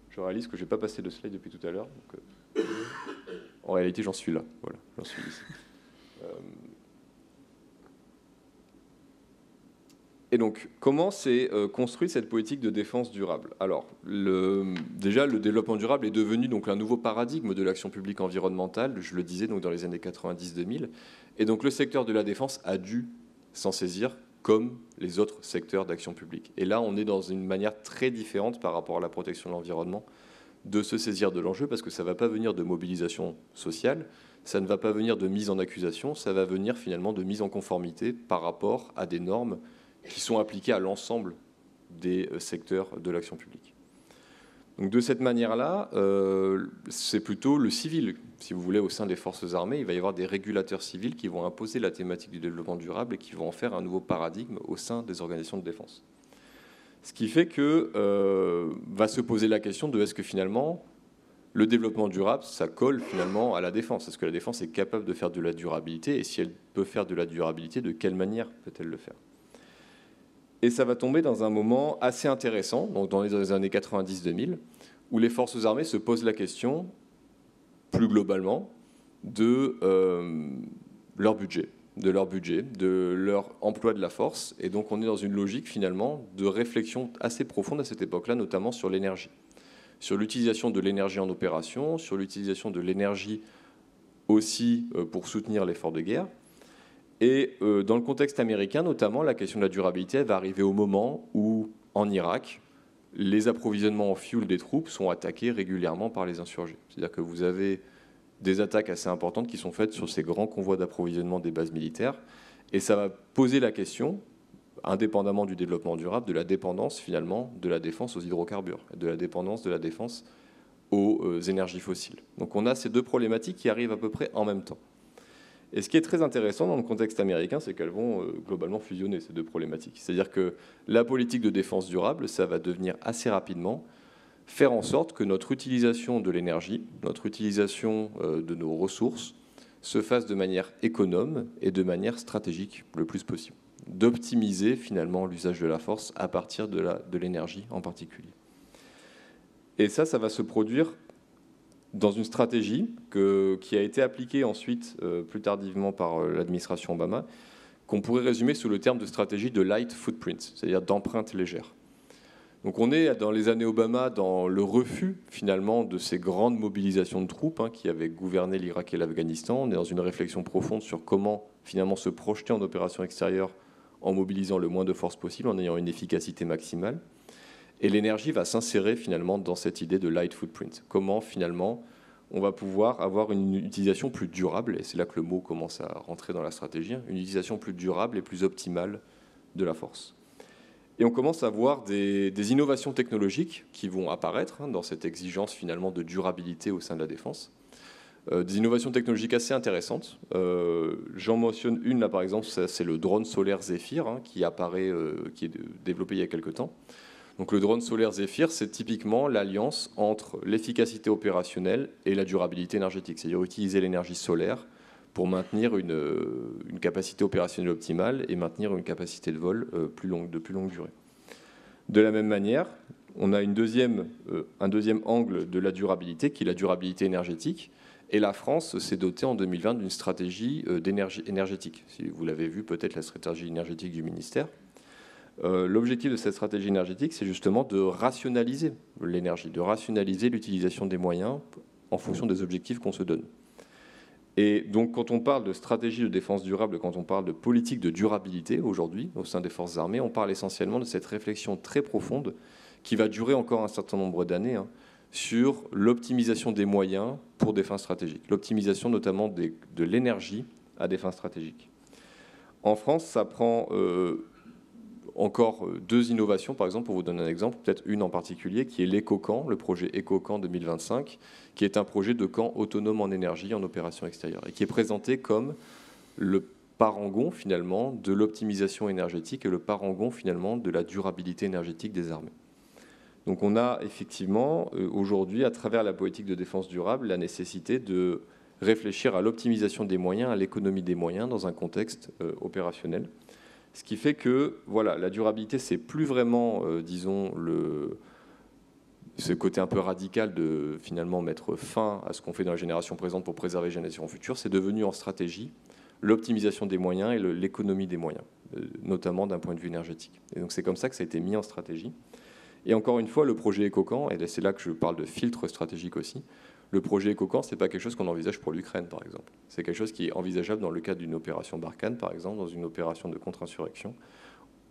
Je réalise que je n'ai pas passé de slide depuis tout à l'heure. En réalité, j'en suis là. Voilà, j'en suis ici. Et donc, comment s'est construite cette politique de défense durable? Alors, déjà, le développement durable est devenu donc un nouveau paradigme de l'action publique environnementale, je le disais, donc dans les années 90-2000. Et donc, le secteur de la défense a dû s'en saisir comme les autres secteurs d'action publique. Et là, on est dans une manière très différente par rapport à la protection de l'environnement de se saisir de l'enjeu, parce que ça ne va pas venir de mobilisation sociale, ça ne va pas venir de mise en accusation, ça va venir finalement de mise en conformité par rapport à des normes qui sont appliquées à l'ensemble des secteurs de l'action publique. Donc de cette manière-là, c'est plutôt le civil, si vous voulez, au sein des forces armées. Il va y avoir des régulateurs civils qui vont imposer la thématique du développement durable et qui vont en faire un nouveau paradigme au sein des organisations de défense. Ce qui fait que va se poser la question de est-ce que finalement le développement durable, ça colle finalement à la défense. Est-ce que la défense est capable de faire de la durabilité? Et si elle peut faire de la durabilité, de quelle manière peut-elle le faire? Et ça va tomber dans un moment assez intéressant, donc dans les années 90-2000, où les forces armées se posent la question, plus globalement, de leur budget, de leur emploi de la force. Et donc on est dans une logique finalement de réflexion assez profonde à cette époque-là, notamment sur l'énergie, sur l'utilisation de l'énergie en opération, sur l'utilisation de l'énergie aussi pour soutenir l'effort de guerre. Et dans le contexte américain, notamment, la question de la durabilité va arriver au moment où, en Irak, les approvisionnements en fuel des troupes sont attaqués régulièrement par les insurgés. C'est-à-dire que vous avez des attaques assez importantes qui sont faites sur ces grands convois d'approvisionnement des bases militaires. Et ça va poser la question, indépendamment du développement durable, de la dépendance finalement de la défense aux hydrocarbures, de la dépendance de la défense aux énergies fossiles. Donc on a ces deux problématiques qui arrivent à peu près en même temps. Et ce qui est très intéressant dans le contexte américain, c'est qu'elles vont globalement fusionner, ces deux problématiques. C'est-à-dire que la politique de défense durable, ça va devenir assez rapidement faire en sorte que notre utilisation de l'énergie, notre utilisation de nos ressources, se fasse de manière économe et de manière stratégique le plus possible. D'optimiser finalement l'usage de la force à partir de l'énergie en particulier. Et ça va se produire dans une stratégie qui a été appliquée ensuite, plus tardivement, par l'administration Obama, qu'on pourrait résumer sous le terme de stratégie de light footprint, c'est-à-dire d'empreinte légère. Donc on est, dans les années Obama, dans le refus, finalement, de ces grandes mobilisations de troupes qui avaient gouverné l'Irak et l'Afghanistan. On est dans une réflexion profonde sur comment, finalement, se projeter en opération extérieure en mobilisant le moins de forces possible, en ayant une efficacité maximale. Et l'énergie va s'insérer finalement dans cette idée de light footprint. Comment finalement on va pouvoir avoir une utilisation plus durable, et c'est là que le mot commence à rentrer dans la stratégie, une utilisation plus durable et plus optimale de la force. Et on commence à voir des innovations technologiques qui vont apparaître dans cette exigence finalement de durabilité au sein de la défense. Des innovations technologiques assez intéressantes. J'en mentionne une là par exemple, c'est le drone solaire Zephyr qui apparaît, qui est développé il y a quelques temps. Donc le drone solaire Zephyr, c'est typiquement l'alliance entre l'efficacité opérationnelle et la durabilité énergétique, c'est-à-dire utiliser l'énergie solaire pour maintenir une capacité opérationnelle optimale et maintenir une capacité de vol de plus longue durée. De la même manière, on a un deuxième angle de la durabilité, qui est la durabilité énergétique, et la France s'est dotée en 2020 d'une stratégie énergétique. Si vous l'avez vu, peut-être la stratégie énergétique du ministère. L'objectif de cette stratégie énergétique, c'est justement de rationaliser l'énergie, de rationaliser l'utilisation des moyens en fonction des objectifs qu'on se donne. Et donc, quand on parle de stratégie de défense durable, quand on parle de politique de durabilité aujourd'hui au sein des forces armées, on parle essentiellement de cette réflexion très profonde qui va durer encore un certain nombre d'années sur l'optimisation des moyens pour des fins stratégiques, l'optimisation notamment de l'énergie à des fins stratégiques. En France, ça prend encore deux innovations, par exemple, pour vous donner un exemple, peut-être une en particulier, qui est l'EcoCamp, le projet EcoCamp 2025, qui est un projet de camp autonome en énergie en opération extérieure, et qui est présenté comme le parangon, finalement, de l'optimisation énergétique et le parangon, finalement, de la durabilité énergétique des armées. Donc on a effectivement, aujourd'hui, à travers la politique de défense durable, la nécessité de réfléchir à l'optimisation des moyens, à l'économie des moyens dans un contexte opérationnel. Ce qui fait que voilà, la durabilité, c'est plus vraiment, disons, ce côté un peu radical de finalement mettre fin à ce qu'on fait dans la génération présente pour préserver les générations futures. C'est devenu en stratégie l'optimisation des moyens et l'économie des moyens, notamment d'un point de vue énergétique. Et donc c'est comme ça que ça a été mis en stratégie. Et encore une fois, le projet EcoCamp, et c'est là que je parle de filtre stratégique aussi, Le projet EcoCamp, ce n'est pas quelque chose qu'on envisage pour l'Ukraine, par exemple. C'est quelque chose qui est envisageable dans le cadre d'une opération Barkhane, par exemple, dans une opération de contre-insurrection.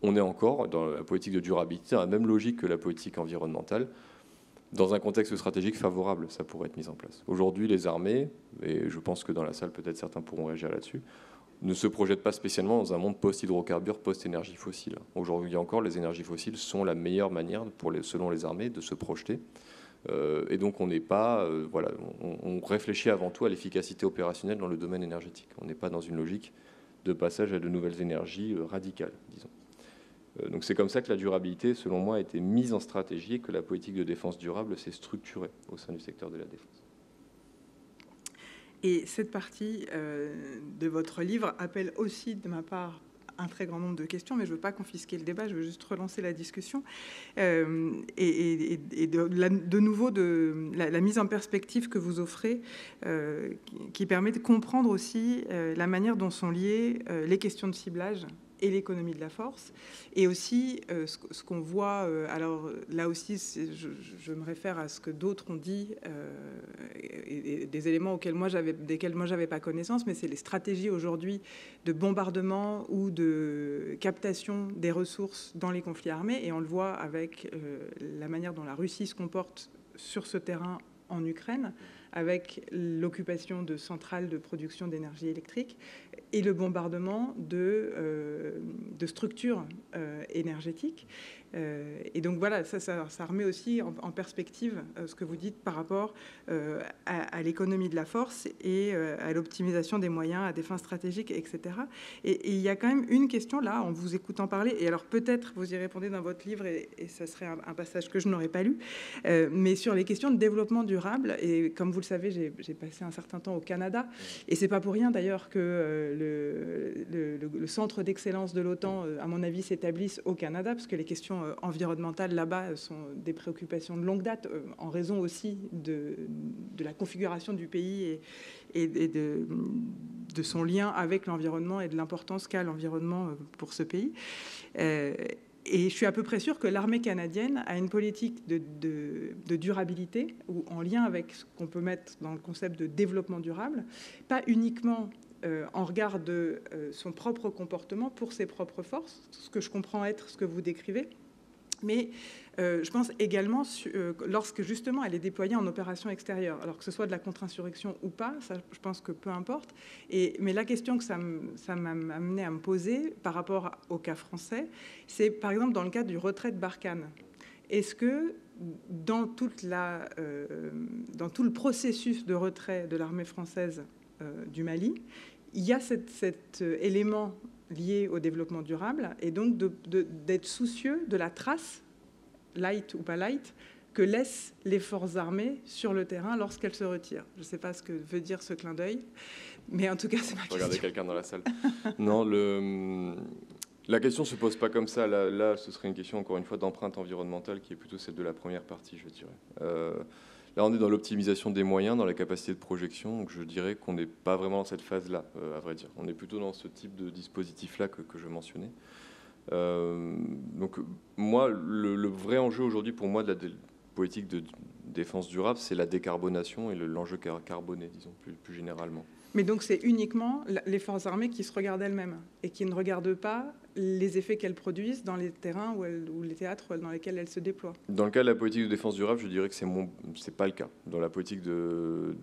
On est encore dans la politique de durabilité, dans la même logique que la politique environnementale. Dans un contexte stratégique favorable, ça pourrait être mis en place. Aujourd'hui, les armées, et je pense que dans la salle, peut-être certains pourront réagir là-dessus, ne se projettent pas spécialement dans un monde post-hydrocarbures, post-énergie fossile. Aujourd'hui encore, les énergies fossiles sont la meilleure manière, selon les armées, de se projeter. Et donc, on n'est pas... on réfléchit avant tout à l'efficacité opérationnelle dans le domaine énergétique. On n'est pas dans une logique de passage à de nouvelles énergies radicales, disons. Donc c'est comme ça que la durabilité, selon moi, a été mise en stratégie et que la politique de défense durable s'est structurée au sein du secteur de la défense. Et cette partie de votre livre appelle aussi, de ma part, un très grand nombre de questions, mais je ne veux pas confisquer le débat, je veux juste relancer la discussion. De nouveau, la mise en perspective que vous offrez, qui permet de comprendre aussi la manière dont sont liées les questions de ciblage et l'économie de la force, et aussi ce qu'on voit, alors là aussi je me réfère à ce que d'autres ont dit, et des éléments desquels moi j'avais pas connaissance, mais c'est les stratégies aujourd'hui de bombardement ou de captation des ressources dans les conflits armés, et on le voit avec la manière dont la Russie se comporte sur ce terrain en Ukraine, avec l'occupation de centrales de production d'énergie électrique et le bombardement de structures énergétiques. Et donc voilà, ça remet aussi en perspective ce que vous dites par rapport à l'économie de la force et à l'optimisation des moyens à des fins stratégiques, etc. Et il y a quand même une question là, en vous écoutant parler, et alors peut-être vous y répondez dans votre livre, et ça serait un passage que je n'aurais pas lu, mais sur les questions de développement durable. Et comme vous le savez, j'ai passé un certain temps au Canada, et c'est pas pour rien d'ailleurs que le centre d'excellence de l'OTAN, à mon avis, s'établisse au Canada, parce que les questions environnementales là-bas sont des préoccupations de longue date, en raison aussi de la configuration du pays et de son lien avec l'environnement et de l'importance qu'a l'environnement pour ce pays. Et je suis à peu près sûre que l'armée canadienne a une politique de durabilité, ou en lien avec ce qu'on peut mettre dans le concept de développement durable, pas uniquement en regard de son propre comportement pour ses propres forces, ce que je comprends être ce que vous décrivez, mais je pense également lorsque justement elle est déployée en opération extérieure, alors que ce soit de la contre-insurrection ou pas, ça, je pense que peu importe. Mais la question que ça m'a amené à me poser par rapport au cas français, c'est par exemple dans le cas du retrait de Barkhane. Est-ce que dans tout le processus de retrait de l'armée française du Mali, il y a cet élément lié au développement durable, et donc d'être soucieux de la trace, light ou pas light, que laissent les forces armées sur le terrain lorsqu'elles se retirent. Je ne sais pas ce que veut dire ce clin d'œil, mais en tout cas, c'est ma question. Regardez quelqu'un dans la salle. Non, la question ne se pose pas comme ça. Là, ce serait une question, encore une fois, d'empreinte environnementale, qui est plutôt celle de la première partie, je dirais. Là, on est dans l'optimisation des moyens, dans la capacité de projection. Donc, je dirais qu'on n'est pas vraiment dans cette phase-là, à vrai dire. On est plutôt dans ce type de dispositif-là que je mentionnais. Donc, moi, le vrai enjeu aujourd'hui, pour moi, de la politique de défense durable, c'est la décarbonation et l'enjeu carboné, disons, plus généralement. Mais donc, c'est uniquement les forces armées qui se regardent elles-mêmes et qui ne regardent pas les effets qu'elles produisent dans les terrains ou les théâtres dans lesquels elles se déploient. Dans le cas de la politique de défense durable, je dirais que c'est pas le cas. Dans la politique de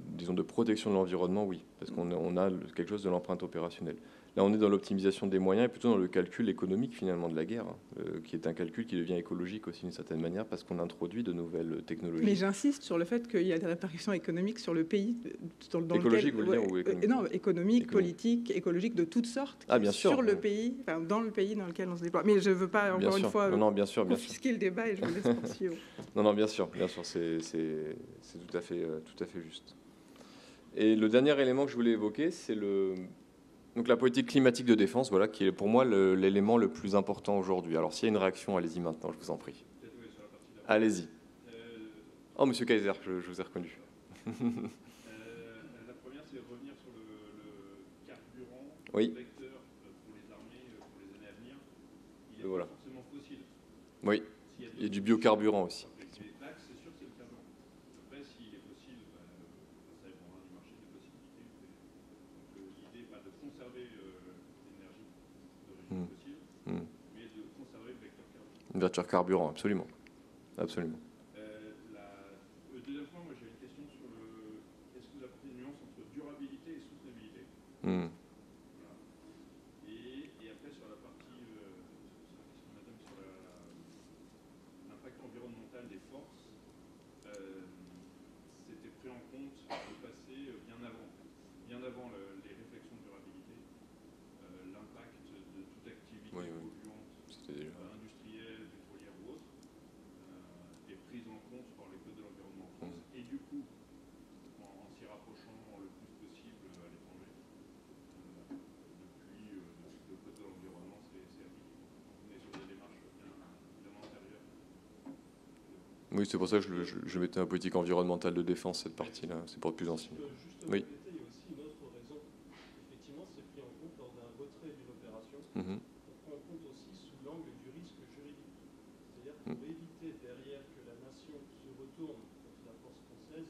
protection de l'environnement, oui, parce qu'on a quelque chose de l'empreinte opérationnelle. Là, on est dans l'optimisation des moyens et plutôt dans le calcul économique, finalement, de la guerre, qui est un calcul qui devient écologique aussi d'une certaine manière, parce qu'on introduit de nouvelles technologies. Mais j'insiste sur le fait qu'il y a des répercussions économiques sur le pays. Écologique, vous voulez dire, ou économique ? Non, économique, politique, écologique, de toutes sortes, bien sûr, sur le pays, enfin, dans le pays dans lequel on se déploie. Mais je ne veux pas, encore une fois, confisquer le débat, et je vous laisse poursuivre. Non, bien sûr, c'est tout à fait juste. Et le dernier élément que je voulais évoquer, c'est donc la politique climatique de défense, voilà, qui est pour moi l'élément le plus important aujourd'hui. Alors s'il y a une réaction, allez-y maintenant, je vous en prie. Allez-y. Oh, Monsieur Kaiser, je vous ai reconnu. La première, c'est revenir sur le carburant, oui. vecteur pour les armées, pour les années à venir. Il y a voilà. pas forcément fossile. Oui, il y a du biocarburant aussi. L'axe, c'est sûr que c'est le carburant. Après, s'il est fossile, conserver l'énergie d'origine fossile, mais de conserver le vecteur carburant. Le vecteur carburant, absolument. Absolument. Deuxième point, moi j'ai une question sur le. Est-ce que vous apportez une nuance entre durabilité et soutenabilité? Voilà. Et après sur la partie, madame, sur l'impact environnemental des forces, c'était pris en compte de passer bien avant les réflexions de durabilité, l'impact de toute activité polluante industrielle, pétrolière ou autre, est prise en compte par les codes de l'environnement en France. Et du coup, en s'y rapprochant le plus possible à l'étranger, depuis le code de l'environnement, c'est appliqué. On est sur des démarches bien antérieures. Oui, c'est pour ça que je mettais la politique environnementale de défense, cette partie-là. C'est pour être plus ancien. Oui. Il y a aussi une autre raison. Effectivement, c'est pris en compte lors d'un retrait d'une opération. On prend en compte aussi sous l'angle du risque juridique. C'est-à-dire pour éviter derrière que la nation se retourne contre la force française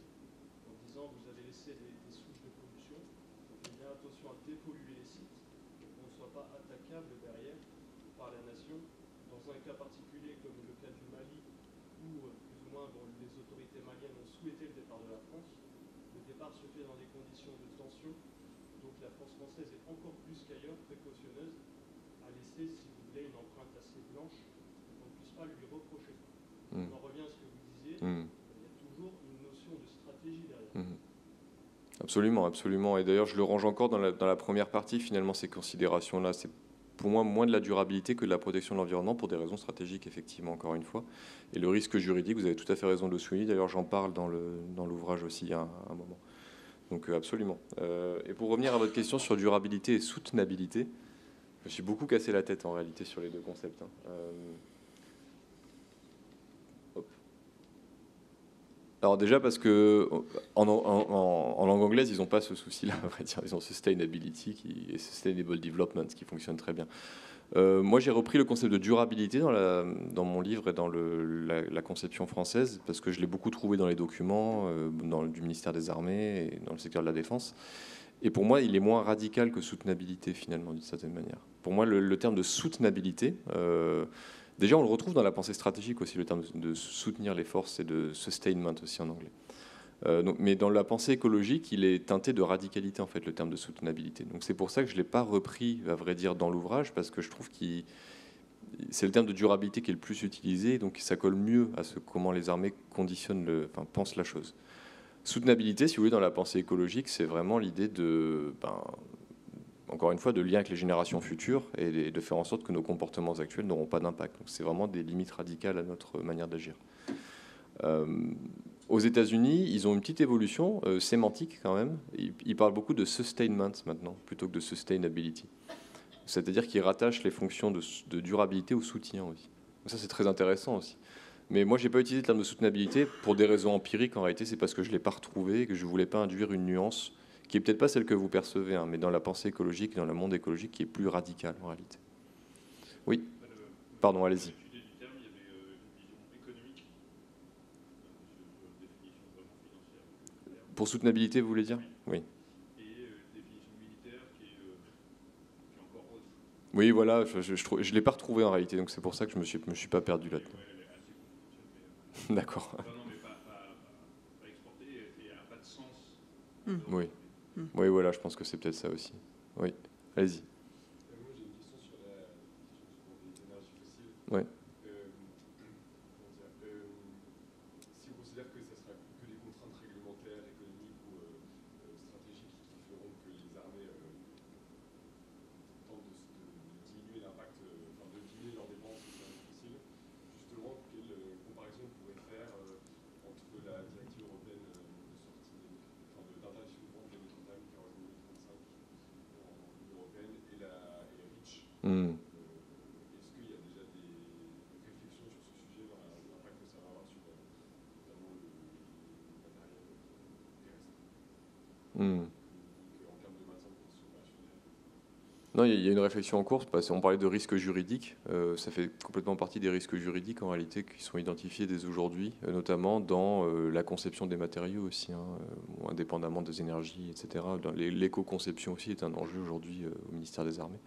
en disant vous avez laissé des souches de pollution, donc il y a attention à dépolluer les sites pour qu'on ne soit pas attaquable derrière par la nation. Dans un cas particulier comme le cas du Mali, où plus ou moins les autorités maliennes ont souhaité le départ de la France, le départ se fait dans des conditions de tension, donc la force française est encore plus qu'ailleurs précautionneuse à laisser, si vous voulez, une empreinte assez blanche qu'on ne puisse pas lui reprocher. On en revient à ce que vous disiez, il y a toujours une notion de stratégie derrière. Absolument, absolument. Et d'ailleurs, je le range encore dans la première partie, finalement, ces considérations-là. C'est pour moi moins de la durabilité que de la protection de l'environnement pour des raisons stratégiques, effectivement, encore une fois. Et le risque juridique, vous avez tout à fait raison de le souligner. D'ailleurs, j'en parle dans l'ouvrage aussi il y a un moment. Donc, absolument. Et pour revenir à votre question sur durabilité et soutenabilité, je me suis beaucoup cassé la tête, en réalité, sur les deux concepts. Alors déjà parce que en langue anglaise, ils n'ont pas ce souci-là, à vrai dire. Ils ont sustainability et sustainable development qui fonctionne très bien. Moi, j'ai repris le concept de durabilité dans mon livre et dans la conception française parce que je l'ai beaucoup trouvé dans les documents du ministère des Armées et dans le secteur de la défense. Et pour moi, il est moins radical que soutenabilité, finalement, d'une certaine manière. Pour moi, le terme de soutenabilité... déjà, on le retrouve dans la pensée stratégique aussi, le terme de soutenir les forces et de sustainment aussi en anglais. Mais dans la pensée écologique, il est teinté de radicalité, en fait, le terme de soutenabilité. Donc c'est pour ça que je ne l'ai pas repris, à vrai dire, dans l'ouvrage, parce que je trouve que c'est le terme de durabilité qui est le plus utilisé, donc ça colle mieux à comment les armées pensent la chose. Soutenabilité, si vous voulez, dans la pensée écologique, c'est vraiment l'idée de... encore une fois, de lien avec les générations futures et de faire en sorte que nos comportements actuels n'auront pas d'impact. Donc c'est vraiment des limites radicales à notre manière d'agir. Aux États-Unis, ils ont une petite évolution sémantique quand même. Ils parlent beaucoup de sustainment maintenant, plutôt que de sustainability. C'est-à-dire qu'ils rattachent les fonctions de durabilité au soutien aussi. Donc ça, c'est très intéressant aussi. Mais moi, je n'ai pas utilisé le terme de soutenabilité pour des raisons empiriques. En réalité, c'est parce que je ne l'ai pas retrouvé et que je ne voulais pas induire une nuance qui n'est peut-être pas celle que vous percevez, mais dans la pensée écologique, dans le monde écologique, qui est plus radicale en réalité. Oui. Pardon, allez-y. Pour soutenabilité, vous voulez dire? Oui. Et définition militaire qui est encore autre. Oui, voilà, je ne l'ai pas retrouvé en réalité, donc c'est pour ça que je me suis pas perdu là-dedans. Elle est assez confidentielle, mais... D'accord. Non, mais pas exporté et n'a pas de sens. Oui. Oui, voilà, je pense que c'est peut-être ça aussi. Oui, allez-y. Moi, j'ai une question sur les énergies fossiles. Oui. Si on considère que ce sera que des contraintes réglementaires, économiques ou stratégiques qui feront que les armées tentent de diminuer l'impact, de diminuer leurs dépenses aux énergies fossiles, justement, quelle comparaison on pourrait faire entre la directive européenne d'interdiction de vente des métaux en 2035 en Union européenne et REACH. Est-ce qu'il y a déjà des réflexions sur ce sujet, dans l'impact que ça va avoir sur notamment le matériel terrestre, en termes de maintien de conditions opérationnelles? Non, il y a une réflexion en cours. On parlait de risques juridiques. Ça fait complètement partie des risques juridiques en réalité qui sont identifiés dès aujourd'hui, notamment dans la conception des matériaux aussi, indépendamment des énergies, etc. L'éco-conception aussi est un enjeu aujourd'hui au ministère des Armées.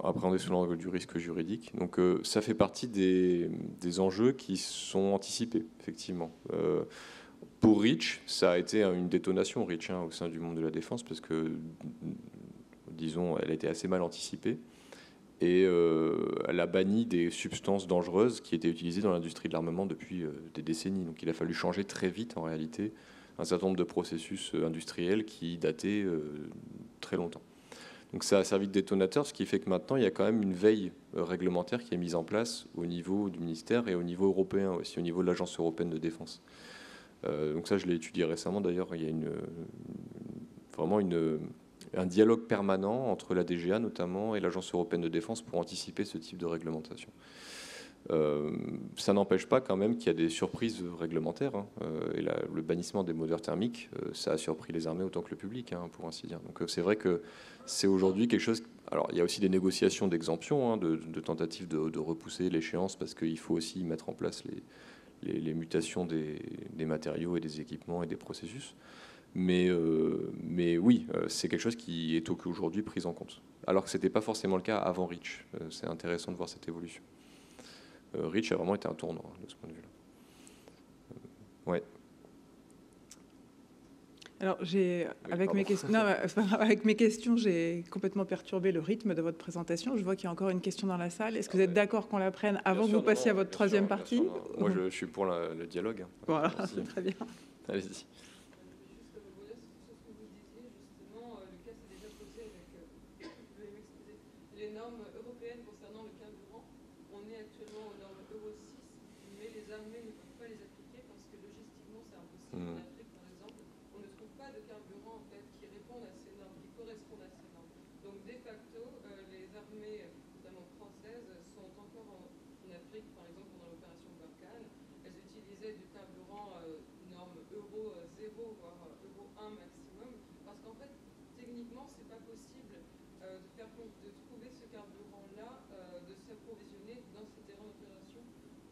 Appréhendé sous l'angle du risque juridique. Donc ça fait partie des enjeux qui sont anticipés, effectivement. Pour REACH, ça a été une détonation, REACH, au sein du monde de la défense, parce que, disons, elle a été assez mal anticipée. Et elle a banni des substances dangereuses qui étaient utilisées dans l'industrie de l'armement depuis des décennies. Donc il a fallu changer très vite, en réalité, un certain nombre de processus industriels qui dataient très longtemps. Donc ça a servi de détonateur, ce qui fait que maintenant, il y a quand même une veille réglementaire qui est mise en place au niveau du ministère et au niveau européen aussi, au niveau de l'Agence européenne de défense. Donc ça, je l'ai étudié récemment. D'ailleurs, il y a vraiment un dialogue permanent entre la DGA notamment et l'Agence européenne de défense pour anticiper ce type de réglementation. Ça n'empêche pas quand même qu'il y a des surprises réglementaires. Et le bannissement des moteurs thermiques, ça a surpris les armées autant que le public, pour ainsi dire. Donc c'est vrai que c'est aujourd'hui quelque chose... Alors il y a aussi des négociations d'exemption, de tentatives de repousser l'échéance parce qu'il faut aussi mettre en place les mutations des matériaux et des équipements et des processus. Mais oui, c'est quelque chose qui est aujourd'hui pris en compte. Alors que ce n'était pas forcément le cas avant REACH. C'est intéressant de voir cette évolution. REACH a vraiment été un tournant de ce point de vue-là. Ouais. Alors, avec mes questions, j'ai complètement perturbé le rythme de votre présentation. Je vois qu'il y a encore une question dans la salle. Est-ce que vous êtes d'accord qu'on la prenne avant que vous passiez à votre troisième partie? Moi, je suis pour le dialogue. Voilà, très bien. Allez-y. Les normes européennes concernant le carburant, on est actuellement aux normes Euro 6, mais les armées ne peuvent pas les appliquer parce que logistiquement c'est impossible. En Afrique, par exemple, on ne trouve pas de carburant en fait, qui répondent à ces normes, qui correspondent à ces normes. Donc de facto, les armées, notamment françaises, sont encore en Afrique, par exemple pendant l'opération Barkhane. Elles utilisaient du carburant norme Euro 0, voire Euro 1 maximum, parce qu'en fait, techniquement, c'est pas possible de trouver ce carburant-là, de s'approvisionner dans ces terrains d'opération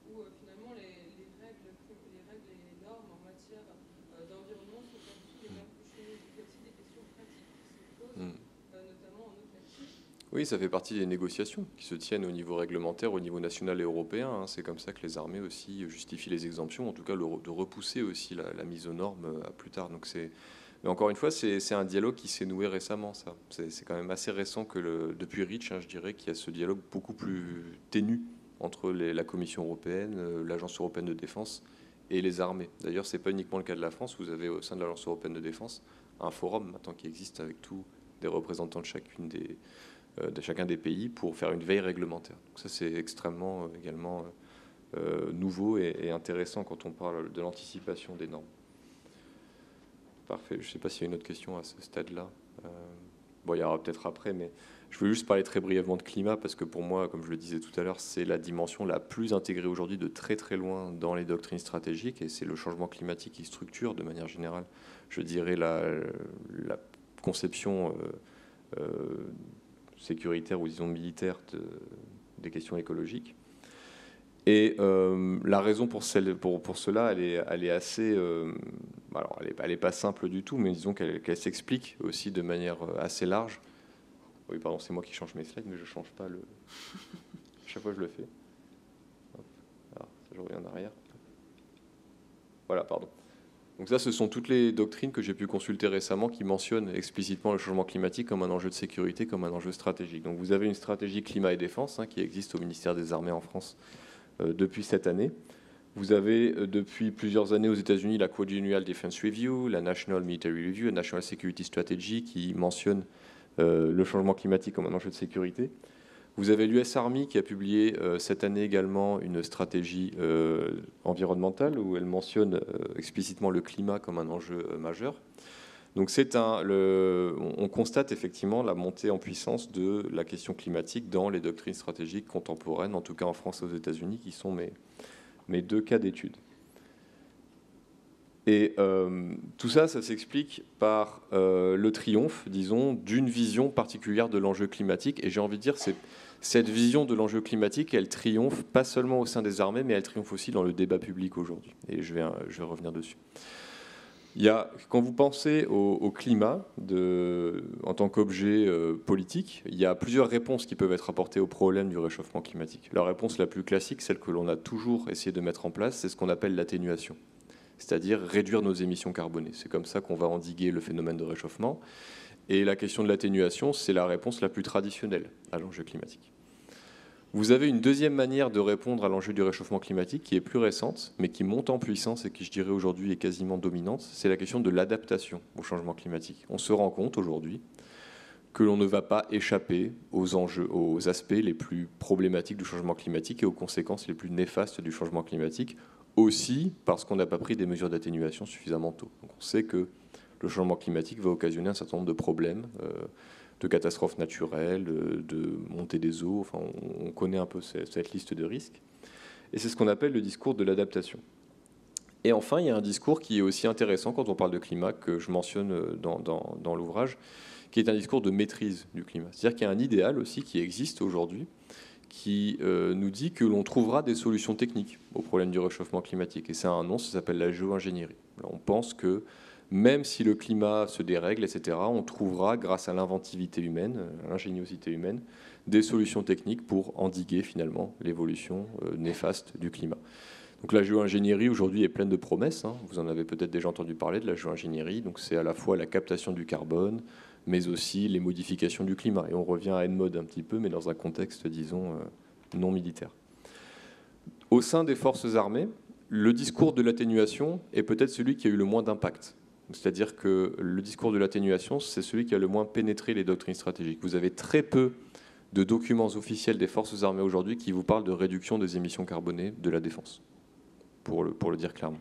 où finalement les règles et les normes en matière d'environnement sont pas du tout les mêmes que chez nous. Il y a aussi des questions pratiques qui se posent, notamment en Atlantique. Oui, ça fait partie des négociations qui se tiennent au niveau réglementaire, au niveau national et européen. C'est comme ça que les armées aussi justifient les exemptions, en tout cas de repousser aussi la mise aux normes à plus tard. Donc mais encore une fois, c'est un dialogue qui s'est noué récemment, ça. C'est quand même assez récent que depuis REACH, je dirais qu'il y a ce dialogue beaucoup plus ténu entre la Commission européenne, l'Agence européenne de défense et les armées. D'ailleurs, ce n'est pas uniquement le cas de la France. Vous avez au sein de l'Agence européenne de défense un forum maintenant qui existe avec tous des représentants de chacun des pays pour faire une veille réglementaire. Donc ça, c'est extrêmement également nouveau et intéressant quand on parle de l'anticipation des normes. Parfait. Je ne sais pas s'il y a une autre question à ce stade-là. Bon, il y aura peut-être après, mais je veux juste parler très brièvement de climat parce que pour moi, comme je le disais tout à l'heure, c'est la dimension la plus intégrée aujourd'hui de très très loin dans les doctrines stratégiques et c'est le changement climatique qui structure de manière générale, je dirais, la conception sécuritaire ou disons militaire des questions écologiques. Et la raison pour cela, elle est assez... alors, elle n'est pas simple du tout, mais disons qu'elle s'explique aussi de manière assez large. Oui, pardon, c'est moi qui change mes slides, mais je ne change pas chaque fois je le fais. Hop. Alors, je reviens en arrière. Voilà, pardon. Donc ça, ce sont toutes les doctrines que j'ai pu consulter récemment qui mentionnent explicitement le changement climatique comme un enjeu de sécurité, comme un enjeu stratégique. Donc vous avez une stratégie climat et défense qui existe au ministère des Armées en France depuis cette année. Vous avez depuis plusieurs années aux États-Unis la Quadrennial Defense Review, la National Military Review, la National Security Strategy qui mentionne le changement climatique comme un enjeu de sécurité. Vous avez l'US Army qui a publié cette année également une stratégie environnementale où elle mentionne explicitement le climat comme un enjeu majeur. Donc on constate effectivement la montée en puissance de la question climatique dans les doctrines stratégiques contemporaines, en tout cas en France et aux États-Unis, qui sont mes deux cas d'études. Et tout ça, ça s'explique par le triomphe, disons, d'une vision particulière de l'enjeu climatique. Et j'ai envie de dire, cette vision de l'enjeu climatique, elle triomphe pas seulement au sein des armées, mais elle triomphe aussi dans le débat public aujourd'hui. Et je vais revenir dessus. Quand vous pensez au climat en tant qu'objet politique, il y a plusieurs réponses qui peuvent être apportées au problème du réchauffement climatique. La réponse la plus classique, celle que l'on a toujours essayé de mettre en place, c'est ce qu'on appelle l'atténuation, c'est-à-dire réduire nos émissions carbonées. C'est comme ça qu'on va endiguer le phénomène de réchauffement. Et la question de l'atténuation, c'est la réponse la plus traditionnelle à l'enjeu climatique. Vous avez une deuxième manière de répondre à l'enjeu du réchauffement climatique qui est plus récente, mais qui monte en puissance et qui, je dirais aujourd'hui, est quasiment dominante. C'est la question de l'adaptation au changement climatique. On se rend compte aujourd'hui que l'on ne va pas échapper aux aspects les plus problématiques du changement climatique et aux conséquences les plus néfastes du changement climatique, aussi parce qu'on n'a pas pris des mesures d'atténuation suffisamment tôt. Donc on sait que le changement climatique va occasionner un certain nombre de problèmes, de catastrophes naturelles, de montée des eaux. Enfin, on connaît un peu cette liste de risques. Et c'est ce qu'on appelle le discours de l'adaptation. Et enfin, il y a un discours qui est aussi intéressant quand on parle de climat, que je mentionne dans l'ouvrage, qui est un discours de maîtrise du climat. C'est-à-dire qu'il y a un idéal aussi qui existe aujourd'hui, qui nous dit que l'on trouvera des solutions techniques au problème du réchauffement climatique. Et ça a un nom, ça s'appelle la géo-ingénierie. On pense que même si le climat se dérègle, etc., on trouvera, grâce à l'inventivité humaine, à l'ingéniosité humaine, des solutions techniques pour endiguer finalement l'évolution néfaste du climat. Donc la géo-ingénierie aujourd'hui est pleine de promesses. Vous en avez peut-être déjà entendu parler de la géo-ingénierie. Donc c'est à la fois la captation du carbone, mais aussi les modifications du climat. Et on revient à ENMOD un petit peu, mais dans un contexte, disons, non militaire. Au sein des forces armées, le discours de l'atténuation est peut-être celui qui a eu le moins d'impact. C'est-à-dire que le discours de l'atténuation, c'est celui qui a le moins pénétré les doctrines stratégiques. Vous avez très peu de documents officiels des forces armées aujourd'hui qui vous parlent de réduction des émissions carbonées de la défense, pour le dire clairement.